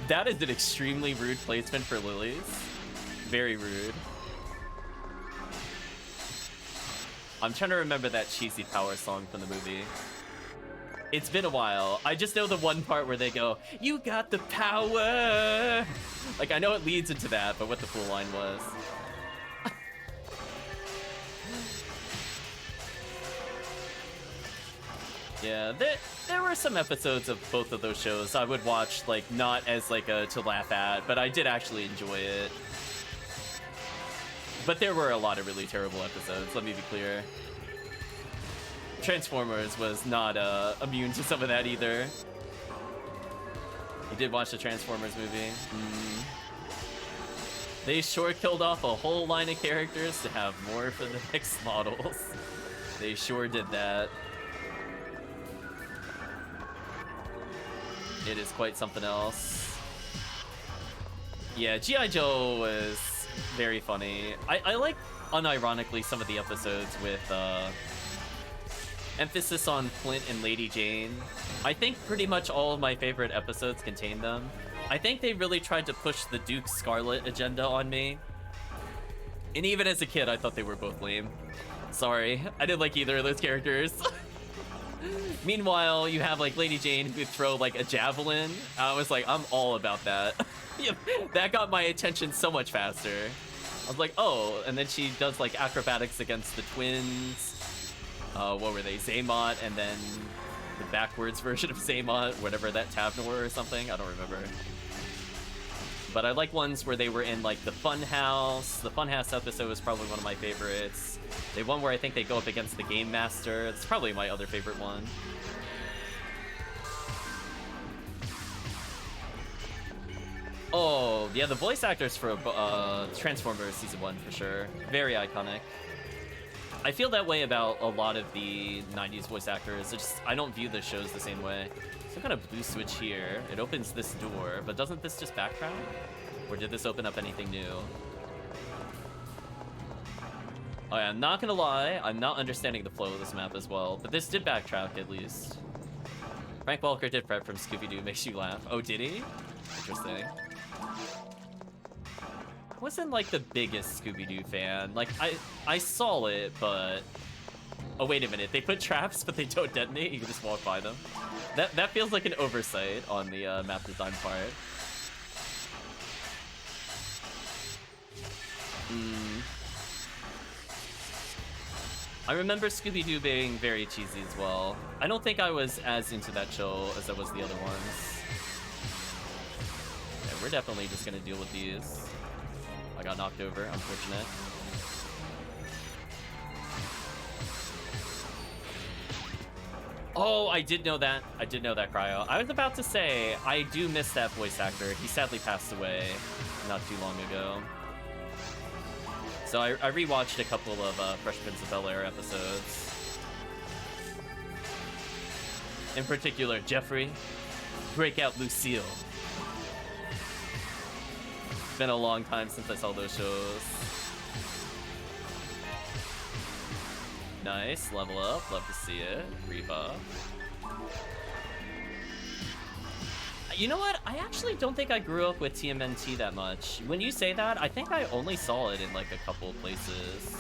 That is an extremely rude placement for lilies. Very rude. I'm trying to remember that cheesy power song from the movie. It's been a while. I just know the one part where they go, "You got the power!" Like, I know it leads into that, but what the full line was. Yeah, there were some episodes of both of those shows I would watch, like, not as, like, to laugh at, but I did actually enjoy it. But there were a lot of really terrible episodes, let me be clear. Transformers was not immune to some of that either. You did watch the Transformers movie? They sure killed off a whole line of characters to have more for the next models. They sure did that. It is quite something else. Yeah, G.I. Joe was very funny. I like, unironically, some of the episodes with emphasis on Flint and Lady Jane. I think pretty much all of my favorite episodes contain them. I think they really tried to push the Duke Scarlet agenda on me. And even as a kid, I thought they were both lame. Sorry, I didn't like either of those characters. Meanwhile, you have like Lady Jane who could throw like a javelin. I was like, I'm all about that. That got my attention so much faster. I was like, oh, and then she does like acrobatics against the twins. What were they? Zaymot, and then the backwards version of Zaymot, whatever that Tavnor or something. I don't remember. But I like ones where they were in like the Funhouse. The Funhouse episode was probably one of my favorites. The one where I think they go up against the Game Master. It's probably my other favorite one. Oh, yeah, the voice actors for Transformers Season 1 for sure. Very iconic. I feel that way about a lot of the 90s voice actors. I don't view the shows the same way. Some kind of blue switch here. It opens this door, but doesn't this just backtrack? Or did this open up anything new? Oh yeah, I'm not gonna lie, I'm not understanding the flow of this map as well, but this did backtrack at least. Frank Welker did Fred from Scooby-Doo Makes You Laugh. Oh, did he? Interesting. I wasn't like the biggest Scooby-Doo fan. Like, I saw it, but... Oh, wait a minute, they put traps, but they don't detonate, you can just walk by them. That feels like an oversight on the map design part. I remember Scooby-Doo being very cheesy as well. I don't think I was as into that show as I was the other ones. Yeah, we're definitely just gonna deal with these. I got knocked over, unfortunate. Oh, I did know that. I did know that, Cryo. I was about to say, I do miss that voice actor. He sadly passed away not too long ago. So I rewatched a couple of Fresh Prince of Bel-Air episodes. In particular, Jeffrey, break out Lucille. It's been a long time since I saw those shows. Nice, level up, love to see it. Rebuff. You know what? I actually don't think I grew up with TMNT that much. When you say that, I think I only saw it in like a couple of places.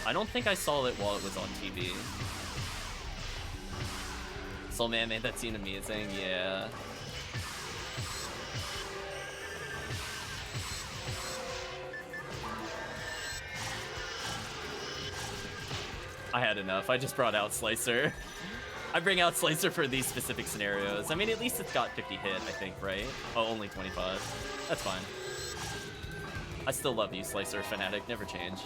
I don't think I saw it while it was on TV. Soul Man made that scene amazing, yeah. I had enough. I just brought out Slicer. I bring out Slicer for these specific scenarios. I mean, at least it's got 50 hit, I think, right? Oh, only 25. That's fine. I still love you, Slicer Fanatic. Never change.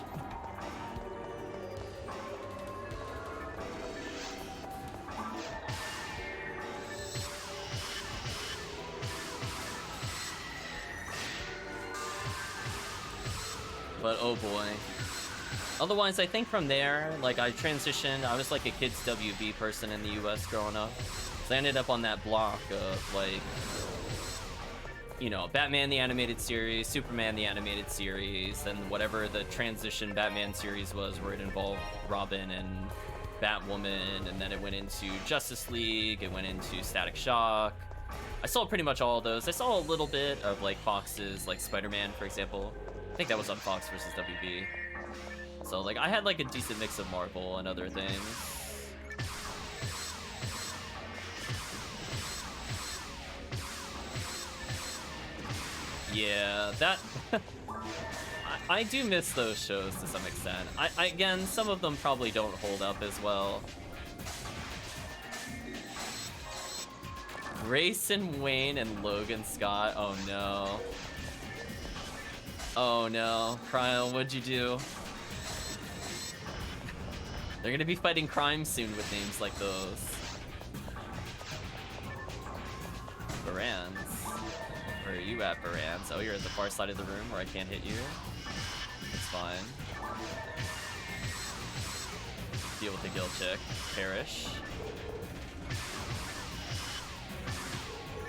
But oh boy. Otherwise, I think from there, like, I transitioned. I was like a kids WB person in the US growing up. So I ended up on that block of, like, you know, Batman the Animated Series, Superman the Animated Series, and whatever the transition Batman series was where it involved Robin and Batwoman, and then it went into Justice League, it went into Static Shock. I saw pretty much all of those. I saw a little bit of, like, Fox's, like, Spider-Man, for example. I think that was on Fox versus WB. So, like, I had, like, a decent mix of Marvel and other things. Yeah, that... I do miss those shows to some extent. Again, some of them probably don't hold up as well. Grayson Wayne and Logan Scott. Oh no. Oh no. Cryo, what'd you do? They're gonna be fighting crime soon with names like those. Barans. Where are you at, Barans? Oh, you're at the far side of the room where I can't hit you. It's fine. Deal with the guild chick. Perish.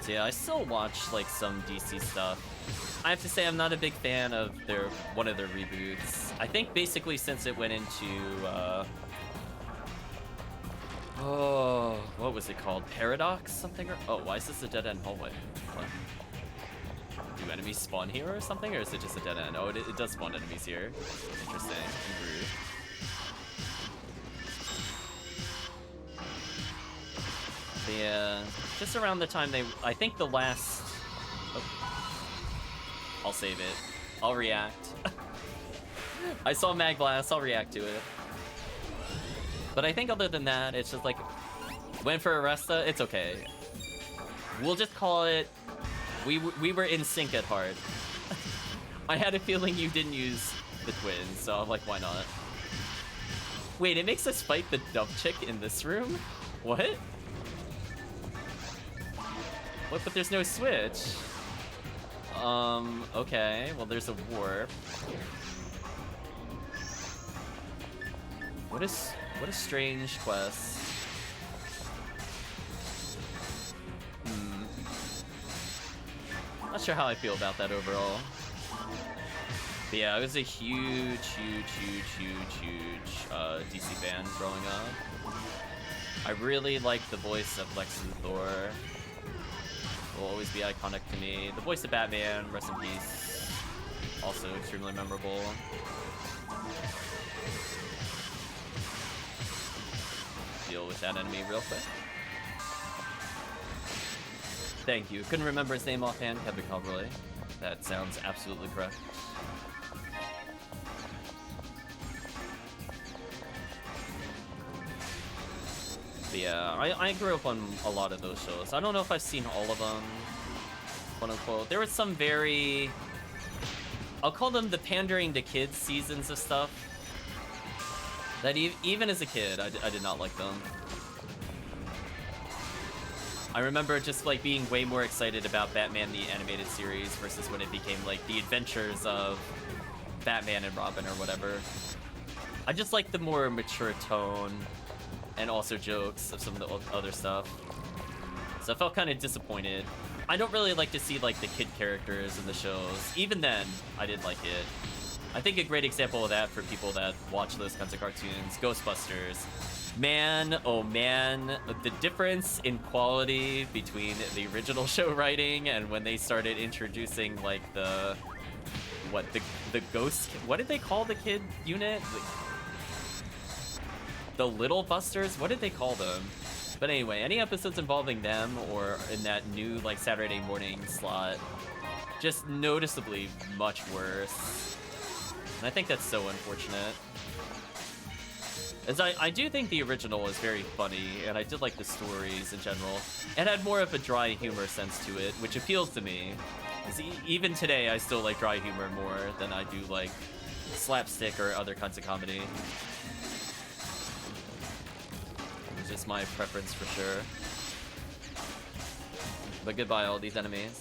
So yeah, I still watch like some DC stuff. I have to say I'm not a big fan of one of their reboots. I think basically since it went into oh, what was it called? Paradox something? Oh, why is this a dead end hallway? What? Do enemies spawn here or something, or is it just a dead end? Oh, it does spawn enemies here. Interesting. Rude. But yeah, just around the time I think the last... Oh. I'll save it. I'll react. I saw Mag Blast, I'll react to it. But I think other than that, it's just like, went for Arresta, it's okay. We'll just call it, we were in sync at heart. I had a feeling you didn't use the twins, so I'm like, why not? Wait, it makes us fight the dump chick in this room? What? What, but there's no switch. Okay, well there's a warp. What a strange quest. Not sure how I feel about that overall. But yeah, I was a huge DC fan growing up. I really liked the voice of Lex Luthor. Will always be iconic to me. The voice of Batman, rest in peace. Also extremely memorable. Deal with that enemy real quick. Thank you. Couldn't remember his name offhand. Kevin Conroy. That sounds absolutely correct. But yeah, I grew up on a lot of those shows. I don't know if I've seen all of them, quote unquote. There was some very... I'll call them the pandering to kids seasons of stuff. That even as a kid, I did not like them. I remember just like being way more excited about Batman the Animated Series versus when it became like the adventures of Batman and Robin or whatever. I just like the more mature tone and also jokes of some of the other stuff. So I felt kind of disappointed. I don't really like to see like the kid characters in the shows. Even then, I did like it. I think a great example of that for people that watch those kinds of cartoons, Ghostbusters. Man, oh man, the difference in quality between the original show writing and when they started introducing like the ghost, what did they call the kid unit? The Little Busters? What did they call them? But anyway, any episodes involving them or in that new like Saturday morning slot, just noticeably much worse. And I think that's so unfortunate. As I do think the original is very funny, and I did like the stories in general. It had more of a dry humor sense to it, which appeals to me. Even today, I still like dry humor more than I do like slapstick or other kinds of comedy. It's just my preference for sure. But goodbye, all these enemies.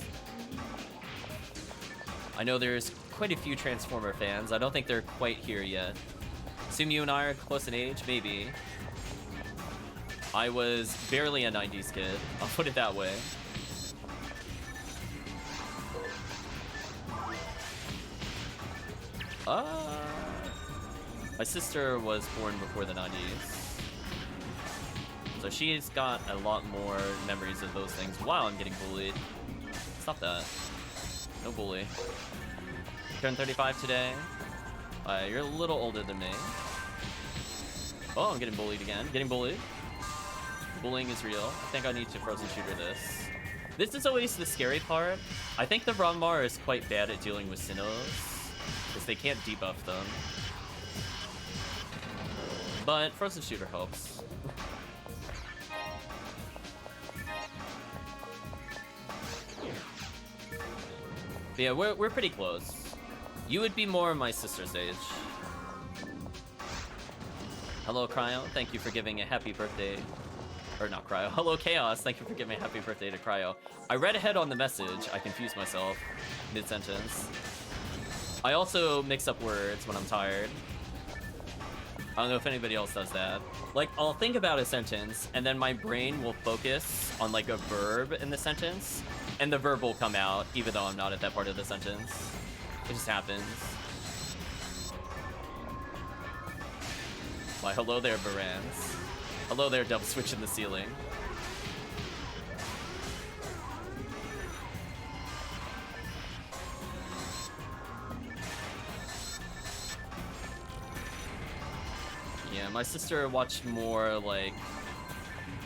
I know there's quite a few Transformer fans. I don't think they're quite here yet. Assume you and I are close in age? Maybe. I was barely a 90s kid. I'll put it that way. My sister was born before the 90s. So she's got a lot more memories of those things. Wow, I'm getting bullied. Stop that. No bully. Turned 35 today. You're a little older than me. Oh, I'm getting bullied again. Getting bullied. Bullying is real. I think I need to frozen shooter this. This is always the scary part. I think the Rangmar is quite bad at dealing with Sinnohs, because they can't debuff them. But frozen shooter helps. But yeah, we're pretty close. You would be more my sister's age. Hello, Cryo. Thank you for giving a happy birthday. Or not Cryo. Hello, Chaos. Thank you for giving a happy birthday to Cryo. I read ahead on the message. I confused myself mid-sentence. I also mix up words when I'm tired. I don't know if anybody else does that. Like, I'll think about a sentence, and then my brain will focus on, like, a verb in the sentence, and the verb will come out, even though I'm not at that part of the sentence. It just happens. Why, hello there, Barans. Hello there, double switch in the ceiling. Yeah, my sister watched more, like,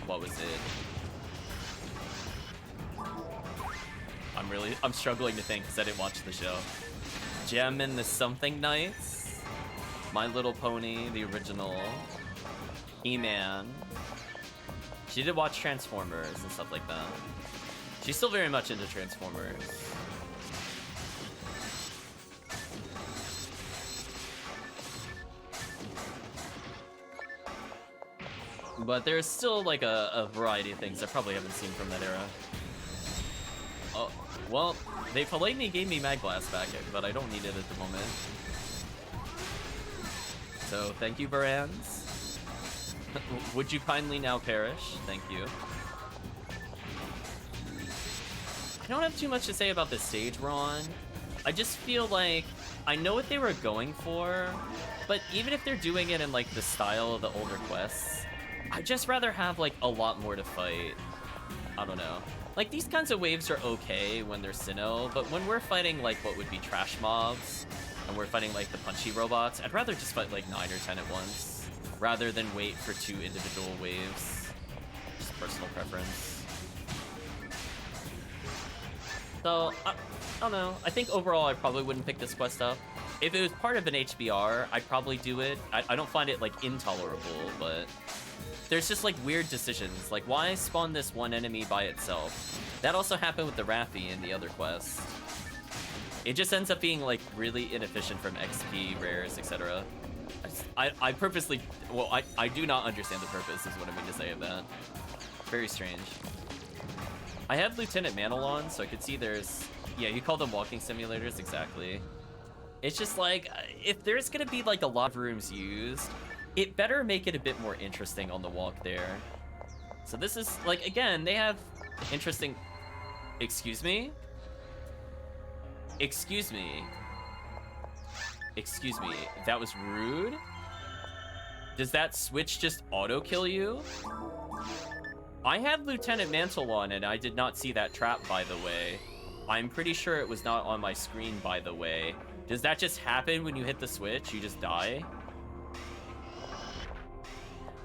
what was it? I'm struggling to think because I didn't watch the show. Gem and the Something Knights, My Little Pony, the original, He-Man. She did watch Transformers and stuff like that. She's still very much into Transformers. But there's still like a variety of things I probably haven't seen from that era. Oh, well, they politely gave me Mag Blast back, but I don't need it at the moment. So thank you, Barans. Would you kindly now perish? Thank you. I don't have too much to say about the stage we're on. I just feel like I know what they were going for, but even if they're doing it in like the style of the older quests, I'd just rather have like a lot more to fight. I don't know. Like these kinds of waves are okay when they're Sinnoh, but when we're fighting like what would be trash mobs, and we're fighting like the punchy robots, I'd rather just fight like 9 or 10 at once, rather than wait for 2 individual waves. Just personal preference. So, I don't know. I think overall I probably wouldn't pick this quest up. If it was part of an HBR, I'd probably do it. I don't find it like intolerable, but there's just like weird decisions. Like why spawn this one enemy by itself? That also happened with the Raffi in the other quest. It just ends up being like really inefficient from XP, rares, etc. I purposely, well, I do not understand the purpose is what I mean to say of that. Very strange. I have Lieutenant Mantle on, so I could see there's, yeah, you call them walking simulators, exactly. It's just like, if there's gonna be like a lot of rooms used, it better make it a bit more interesting on the walk there. So this is, like, again, they have interesting... Excuse me? Excuse me. Excuse me. That was rude? Does that switch just auto-kill you? I had Lieutenant Mantle on and I did not see that trap, by the way. I'm pretty sure it was not on my screen, by the way. Does that just happen when you hit the switch? You just die?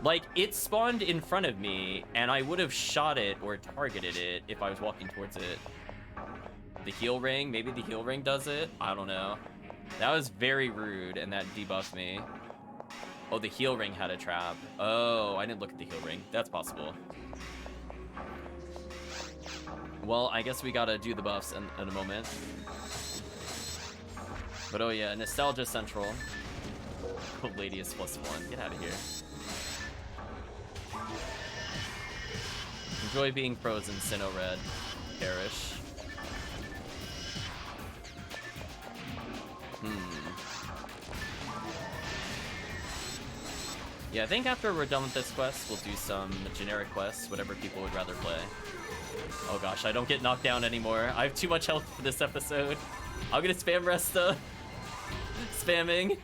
Like, it spawned in front of me, and I would have shot it or targeted it if I was walking towards it. The heal ring? Maybe the heal ring does it? I don't know. That was very rude, and that debuffed me. Oh, the heal ring had a trap. Oh, I didn't look at the heal ring. That's possible. Well, I guess we gotta do the buffs in a moment. But oh yeah, Nostalgia Central. Oh, Lady is +1. Get out of here. Enjoy being frozen, Sinnoh Red. Perish. Yeah, I think after we're done with this quest, we'll do some generic quests, whatever people would rather play. Oh gosh, I don't get knocked down anymore. I have too much health for this episode. I'm gonna spam Resta. Spamming.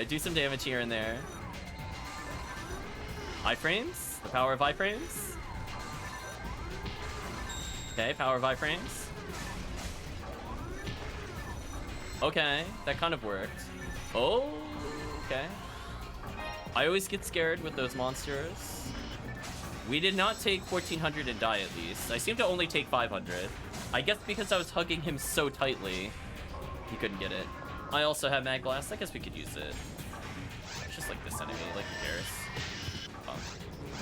Do some damage here and there. Iframes? The power of iframes? Okay, power of iframes. Okay, that kind of worked. Oh, okay. I always get scared with those monsters. We did not take 1400 and die at least. I seem to only take 500. I guess because I was hugging him so tightly, he couldn't get it. I also have Mag Blast. I guess we could use it. It's just like this enemy, like who cares?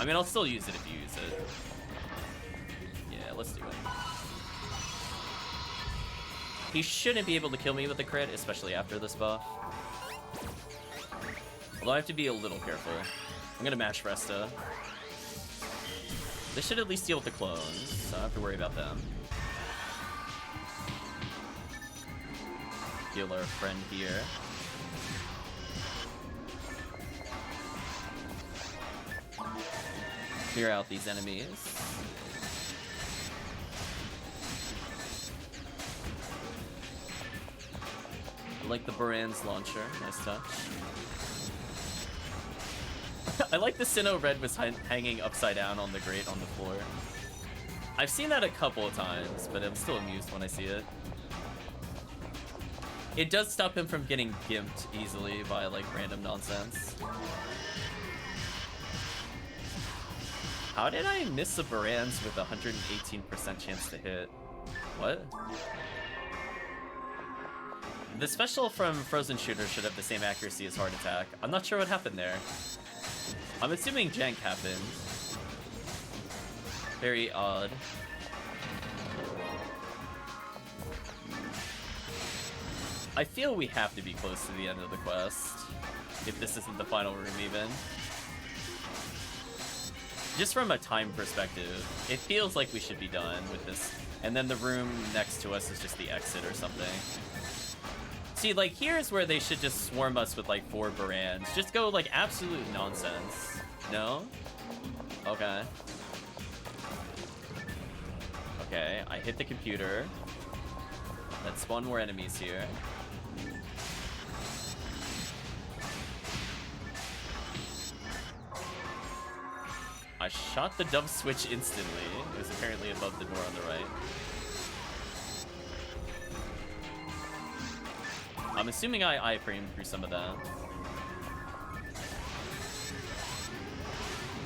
I mean, I'll still use it if you use it. Yeah, let's do it. He shouldn't be able to kill me with a crit, especially after this buff. Although I have to be a little careful. I'm gonna mash Resta. This should at least deal with the clones, so I don't have to worry about them. Heal our friend here. Clear out these enemies. I like the Baran's launcher. Nice touch. I like the Sinnoh Red was hanging upside down on the grate on the floor. I've seen that a couple of times, but I'm still amused when I see it. It does stop him from getting gimped easily by like random nonsense. How did I miss the Barans with a 118% chance to hit? What? The special from Frozen Shooter should have the same accuracy as Heart Attack. I'm not sure what happened there. I'm assuming jank happened. Very odd. I feel we have to be close to the end of the quest, if this isn't the final room even. Just from a time perspective, it feels like we should be done with this. And then the room next to us is just the exit or something. See, like, here's where they should just swarm us with, like, 4 Barans. Just go, like, absolute nonsense. No? Okay. Okay, I hit the computer. Let's spawn more enemies here. I shot the dove switch instantly. It was apparently above the door on the right. I'm assuming I iframed through some of that.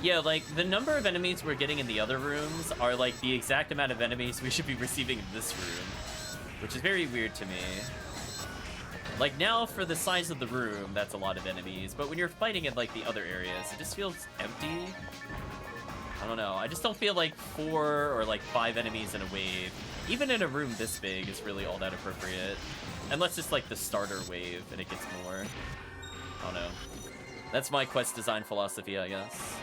Yeah, like, the number of enemies we're getting in the other rooms are, like, the exact amount of enemies we should be receiving in this room. Which is very weird to me. Like, now, for the size of the room, that's a lot of enemies. But when you're fighting in, like, the other areas, it just feels empty. I don't know. I just don't feel like 4 or, like, 5 enemies in a wave, even in a room this big, is really all that appropriate. Unless it's, like, the starter wave, and it gets more. I don't know. That's my quest design philosophy, I guess.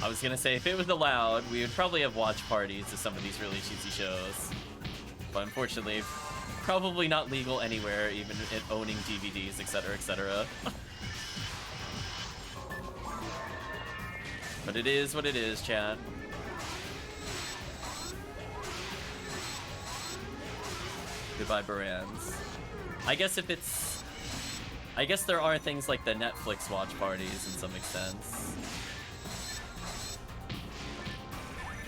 I was gonna say, if it was allowed, we would probably have watch parties to some of these really cheesy shows. But unfortunately, probably not legal anywhere, even in owning DVDs, etc., etc. But it is what it is, chat. Goodbye, Barans. I guess if it's... I guess there are things like the Netflix watch parties in some extent.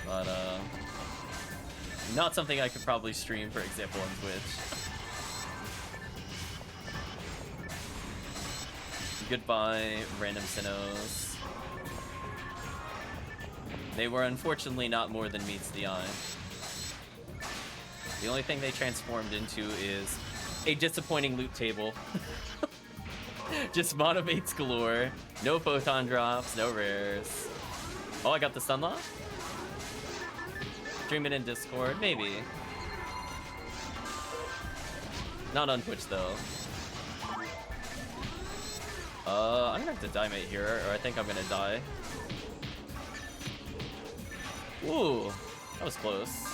But, not something I could probably stream, for example, on Twitch. Goodbye, random Sinnohs. They were unfortunately not more than meets the eye. The only thing they transformed into is a disappointing loot table. Just monomates galore. No photon drops, no rares. Oh, I got the stun lock? Stream it in Discord? Maybe. Not on Twitch, though. I'm gonna have to die mate here, or I think I'm gonna die. Ooh, that was close.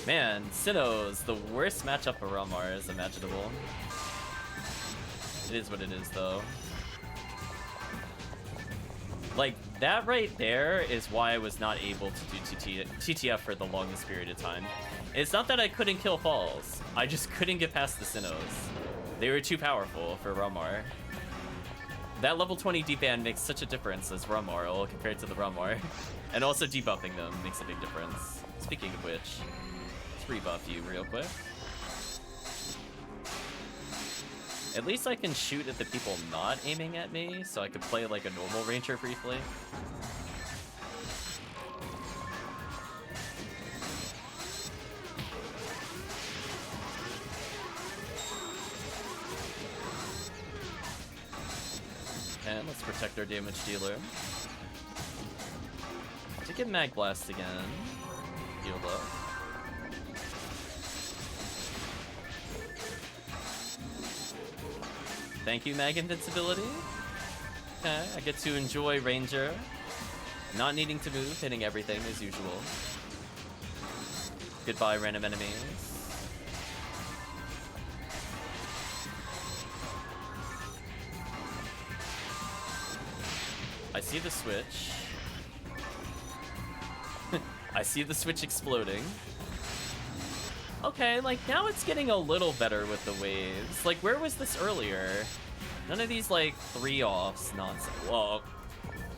Man, Sinnoh's the worst matchup for Ramar is imaginable. It is what it is, though. Like, that right there is why I was not able to do TTF for the longest period of time. It's not that I couldn't kill falls, I just couldn't get past the Sinnohs. They were too powerful for Ramar. That level 20 deban makes such a difference as Ramar compared to the Ramar. And also debuffing them makes a big difference. Speaking of which, let's rebuff you real quick. At least I can shoot at the people not aiming at me, so I could play like a normal ranger briefly. And let's protect our damage dealer. To get Mag Blast again. Healed up. Thank you, Mag Invincibility. Okay, I get to enjoy Ranger. Not needing to move, hitting everything as usual. Goodbye, random enemies. I see the switch. I see the switch exploding. Okay, like, now it's getting a little better with the waves. Like, where was this earlier? None of these, like, 3-offs nonsense. Whoa.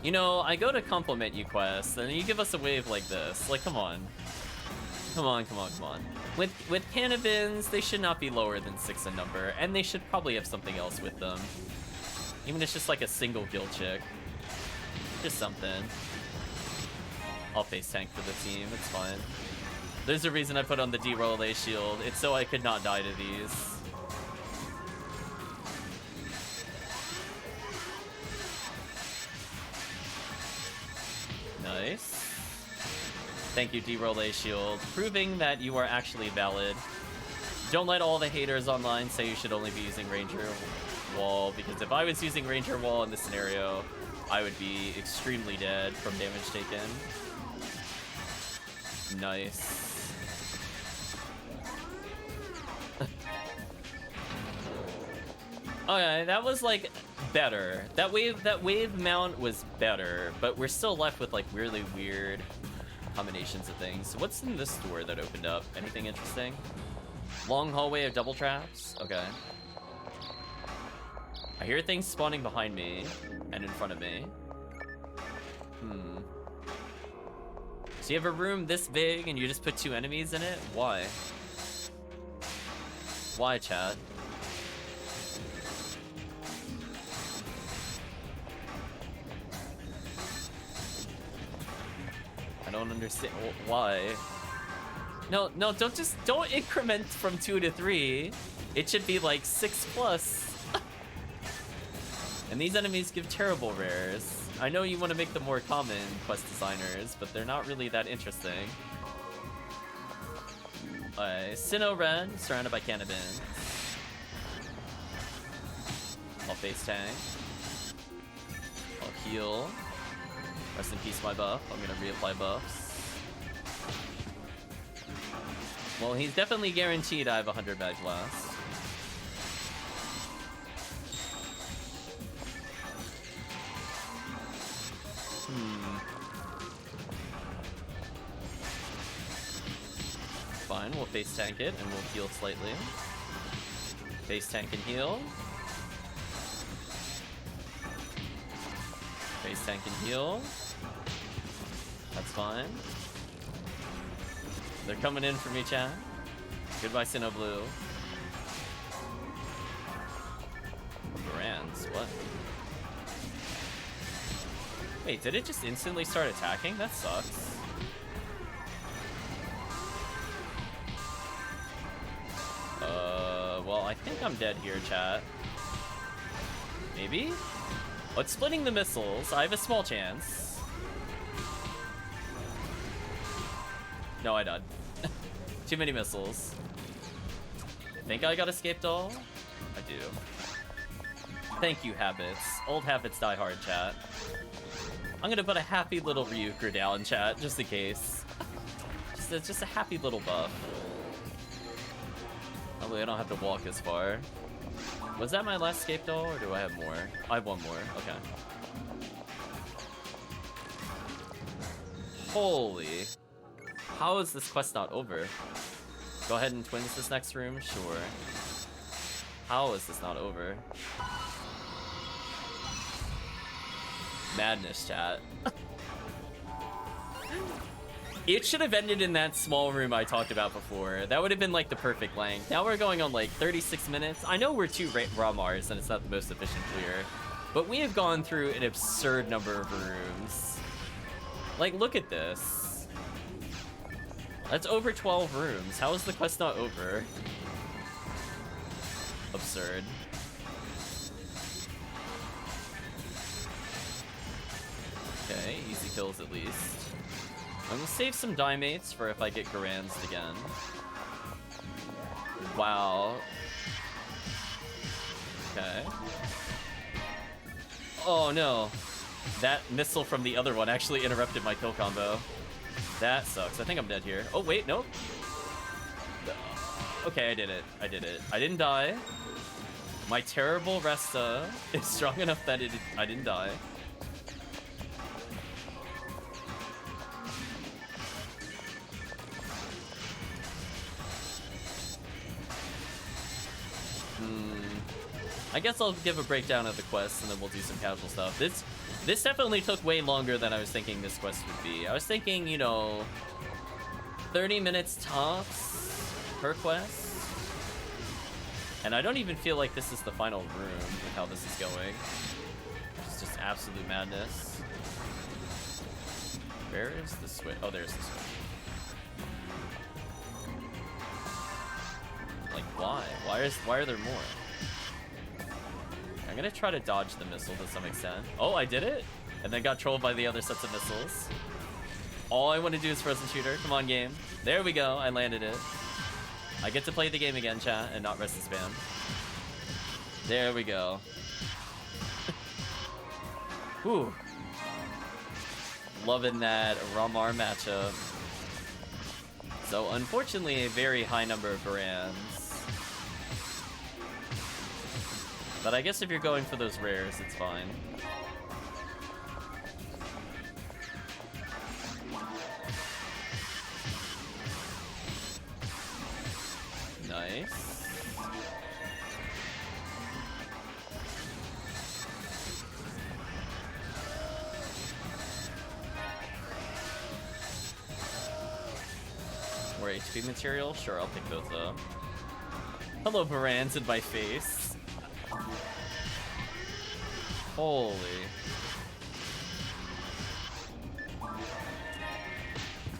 You know, I go to compliment you, Quest, and you give us a wave like this. Like, come on. Come on, come on, come on. With cannabins, they should not be lower than 6 in number, and they should probably have something else with them. Even if it's just, like, a single guild chick. Just something. I'll face tank for the team, it's fine. There's a reason I put on the D-roll A shield. It's so I could not die to these. Nice. Thank you, D-roll A shield. Proving that you are actually valid. Don't let all the haters online say you should only be using Ranger Wall, because if I was using Ranger Wall in this scenario, I would be extremely dead from damage taken. Nice. Okay, that was like better. That wave mount was better, but we're still left with like really weird combinations of things. So what's in this door that opened up? Anything interesting? Long hallway of double traps? Okay. I hear things spawning behind me and in front of me. So you have a room this big and you just put 2 enemies in it? Why? Why, chat? I don't understand. Why? No, don't increment from 2 to 3. It should be like 6+. And these enemies give terrible rares. I know you want to make them more common, quest designers, but they're not really that interesting. Sinnoh Red, surrounded by cannabins. I'll face tank. I'll heal. Rest in peace, my buff. I'm gonna reapply buffs. Well, he's definitely guaranteed I have 100 Mag Blast. Fine, we'll face tank it and we'll heal slightly. Face tank and heal. Face tank and heal. That's fine. They're coming in for me, chat. Goodbye, Sinnoh Blue. Brands, what? Wait, did it just instantly start attacking? That sucks. Well, I think I'm dead here, chat. Maybe? Oh, it's splitting the missiles. I have a small chance. No, I died. Too many missiles. I think I got escape doll? I do. Thank you, habits. Old habits die hard, chat. I'm gonna put a happy little Ryuker down, chat, just in case. Just a happy little buff. Hopefully I don't have to walk as far. Was that my last escape doll, or do I have more? I have one more, okay. Holy. How is this quest not over? Go ahead and twins this next room? Sure. How is this not over? Madness, chat. It should have ended in that small room I talked about before. That would have been like the perfect length. Now we're going on like 36 minutes. I know we're 2 Ramars and it's not the most efficient clear, but we have gone through an absurd number of rooms. Like, look at this. That's over 12 rooms. How is the quest not over? Absurd. Okay, easy kills at least. I'm gonna save some Dimates for if I get Garansed again. Wow. Okay. Oh no. That missile from the other one actually interrupted my kill combo. That sucks. I think I'm dead here. Oh wait, nope. Okay, I did it. I did it. I didn't die. My terrible Resta is strong enough that I didn't die. I guess I'll give a breakdown of the quest and then we'll do some casual stuff. This definitely took way longer than I was thinking this quest would be. I was thinking, you know, 30 minutes tops per quest. And I don't even feel like this is the final room with how this is going. It's just absolute madness. Where is the switch? Oh, there's the switch. Like, why? Why are there more? I'm gonna try to dodge the missile to some extent. Oh, I did it? And then got trolled by the other sets of missiles. All I want to do is frozen shooter. Come on, game. There we go. I landed it. I get to play the game again, chat, and not rest and spam. There we go. Whew. Loving that Ramar matchup. So, unfortunately, a very high number of Varans. But I guess if you're going for those rares, it's fine. Nice. More HP material? Sure, I'll pick those up. Hello, Varans in my face. Holy.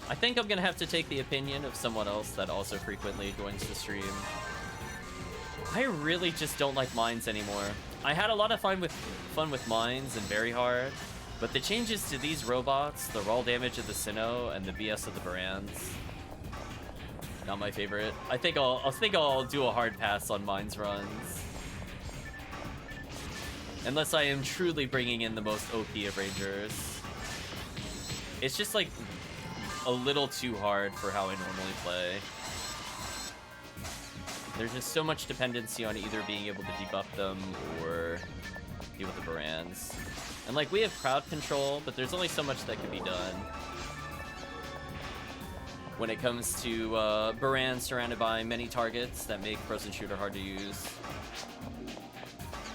I think I'm gonna have to take the opinion of someone else that also frequently joins the stream. I really just don't like mines anymore. I had a lot of fun with mines and very hard, but the changes to these robots, the raw damage of the Sinnoh and the BS of the Varans, not my favorite. I think I'll do a hard pass on mines runs. Unless I am truly bringing in the most OP of Rangers. It's just like a little too hard for how I normally play. There's just so much dependency on either being able to debuff them or deal with the Varans. And like, we have crowd control, but there's only so much that can be done when it comes to Varans surrounded by many targets that make Frozen Shooter hard to use.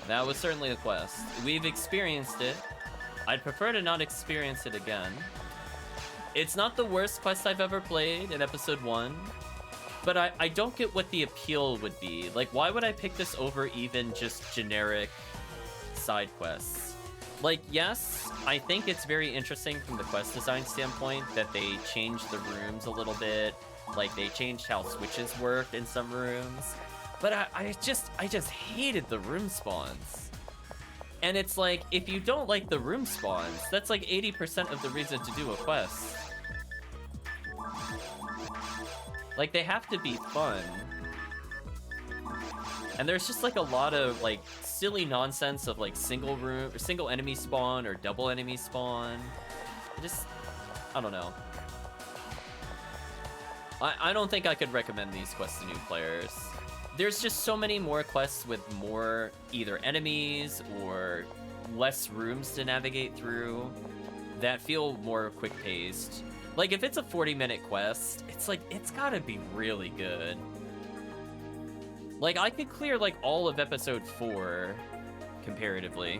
That was certainly a quest. We've experienced it. I'd prefer to not experience it again. It's not the worst quest I've ever played in episode 1, but I don't get what the appeal would be. Like, why would I pick this over even just generic side quests? Like, yes, I think it's very interesting from the quest design standpoint that they changed the rooms a little bit. Like, they changed how switches worked in some rooms. But I just hated the room spawns. And it's like, if you don't like the room spawns, that's like 80% of the reason to do a quest. Like, they have to be fun. And there's just like a lot of like silly nonsense of like single room or single enemy spawn or double enemy spawn. I don't know. I don't think I could recommend these quests to new players. There's just so many more quests with more either enemies or less rooms to navigate through that feel more quick-paced. Like, if it's a 40-minute quest, it's like, it's gotta be really good. Like, I could clear, like, all of episode 4, comparatively,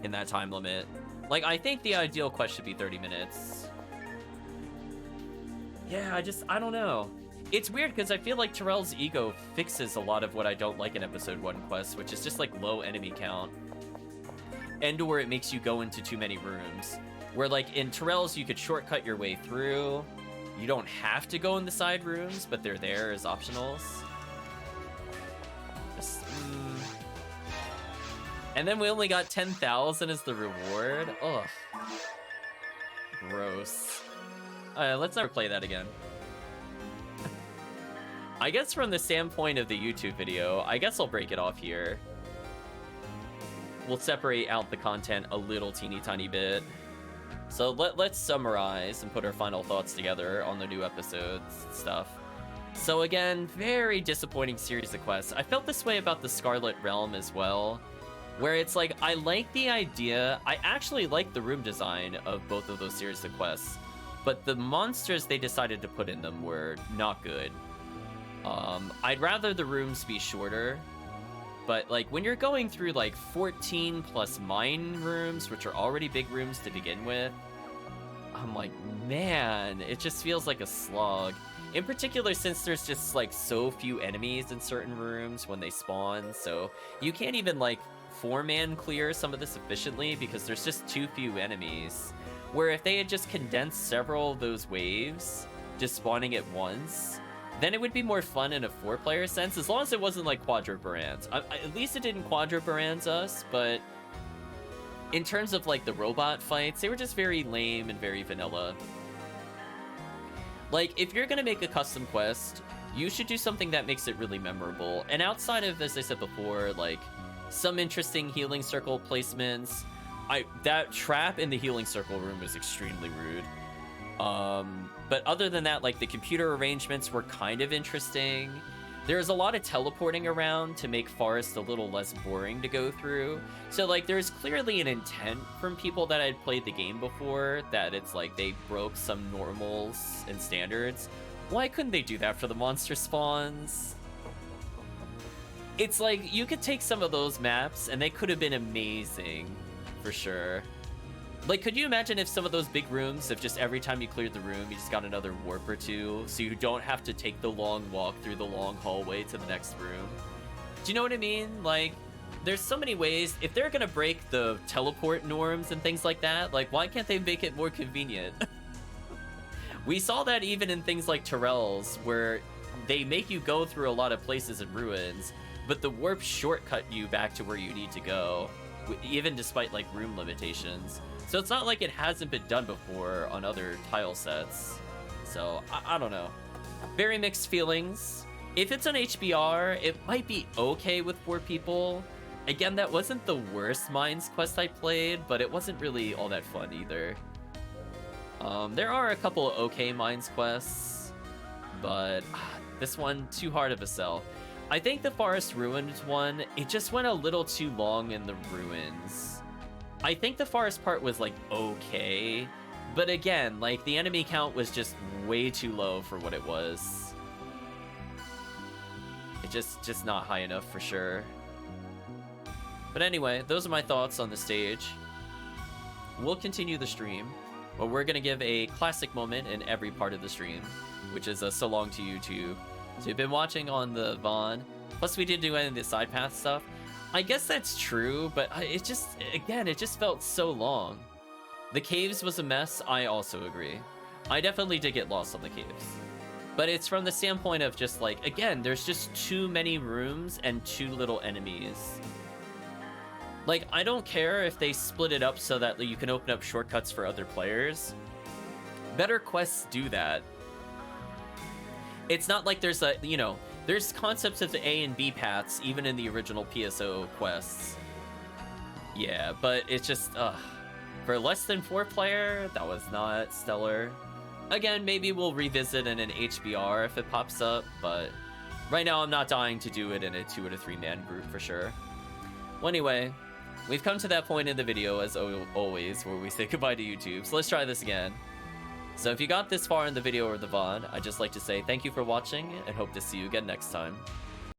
in that time limit. Like, I think the ideal quest should be 30 minutes. Yeah, I don't know. It's weird because I feel like Terrell's ego fixes a lot of what I don't like in episode 1 quests, which is just like low enemy count. And or it makes you go into too many rooms. Where like in Terrell's you could shortcut your way through. You don't have to go in the side rooms, but they're there as optionals. And then we only got 10,000 as the reward. Ugh. Gross. Let's never play that again. I guess from the standpoint of the YouTube video, I guess I'll break it off here. We'll separate out the content a little teeny tiny bit. So let's summarize and put our final thoughts together on the new episodes stuff. So again, very disappointing series of quests. I felt this way about the Scarlet Realm as well, where it's like, I like the idea, I actually like the room design of both of those series of quests, but the monsters they decided to put in them were not good. I'd rather the rooms be shorter, but like when you're going through like 14 plus mine rooms, which are already big rooms to begin with, I'm like, man, it just feels like a slog. In particular, since there's just like so few enemies in certain rooms when they spawn, so you can't even like 4-man clear some of this efficiently because there's just too few enemies. Where if they had just condensed several of those waves, just spawning at once, then it would be more fun in a 4-player sense, as long as it wasn't like Quadrobarans. At least it didn't Quadrobarans us, but in terms of like the robot fights, they were just very lame and very vanilla. Like, if you're gonna make a custom quest, you should do something that makes it really memorable. And outside of, as I said before, like some interesting healing circle placements, that trap in the healing circle room was extremely rude. But other than that, like the computer arrangements were kind of interesting. There's a lot of teleporting around to make Forest a little less boring to go through. So like there's clearly an intent from people that had played the game before that it's like they broke some normals and standards. Why couldn't they do that for the monster spawns? It's like you could take some of those maps and they could have been amazing for sure. Like, could you imagine if some of those big rooms, if just every time you cleared the room, you just got another warp or two, so you don't have to take the long walk through the long hallway to the next room? Do you know what I mean? Like, there's so many ways. If they're gonna break the teleport norms and things like that, like, why can't they make it more convenient? We saw that even in things like Terrell's, where they make you go through a lot of places and ruins, but the warp shortcut you back to where you need to go, even despite, like, room limitations. So it's not like it hasn't been done before on other tile sets. So, I don't know. Very mixed feelings. If it's an HBR, it might be okay with 4 people. Again, that wasn't the worst Mines quest I played, but it wasn't really all that fun either. There are a couple of okay Mines quests, but this one, too hard of a sell. I think the Forest Ruined one, it just went a little too long in the ruins. I think the forest part was like okay, but again, like the enemy count was just way too low for what it was. It just not high enough for sure. But anyway, those are my thoughts on the stage. We'll continue the stream, but we're gonna give a classic moment in every part of the stream, which is a so long to YouTube. So you've been watching on the Vaughn, plus we didn't do any of the side path stuff. I guess that's true, but it just, again, it just felt so long. The caves was a mess, I also agree. I definitely did get lost on the caves. But it's from the standpoint of just like, again, there's just too many rooms and too little enemies. Like, I don't care if they split it up so that you can open up shortcuts for other players. Better quests do that. It's not like there's a, you know, there's concepts of the A and B paths, even in the original PSO quests. Yeah, but it's just, for less than 4-player, that was not stellar. Again, maybe we'll revisit in an HBR if it pops up, but right now I'm not dying to do it in a 2 or 3-man group for sure. Well, anyway, we've come to that point in the video, as always, where we say goodbye to YouTube, so let's try this again. So if you got this far in the video or the VOD, I'd just like to say thank you for watching and hope to see you again next time.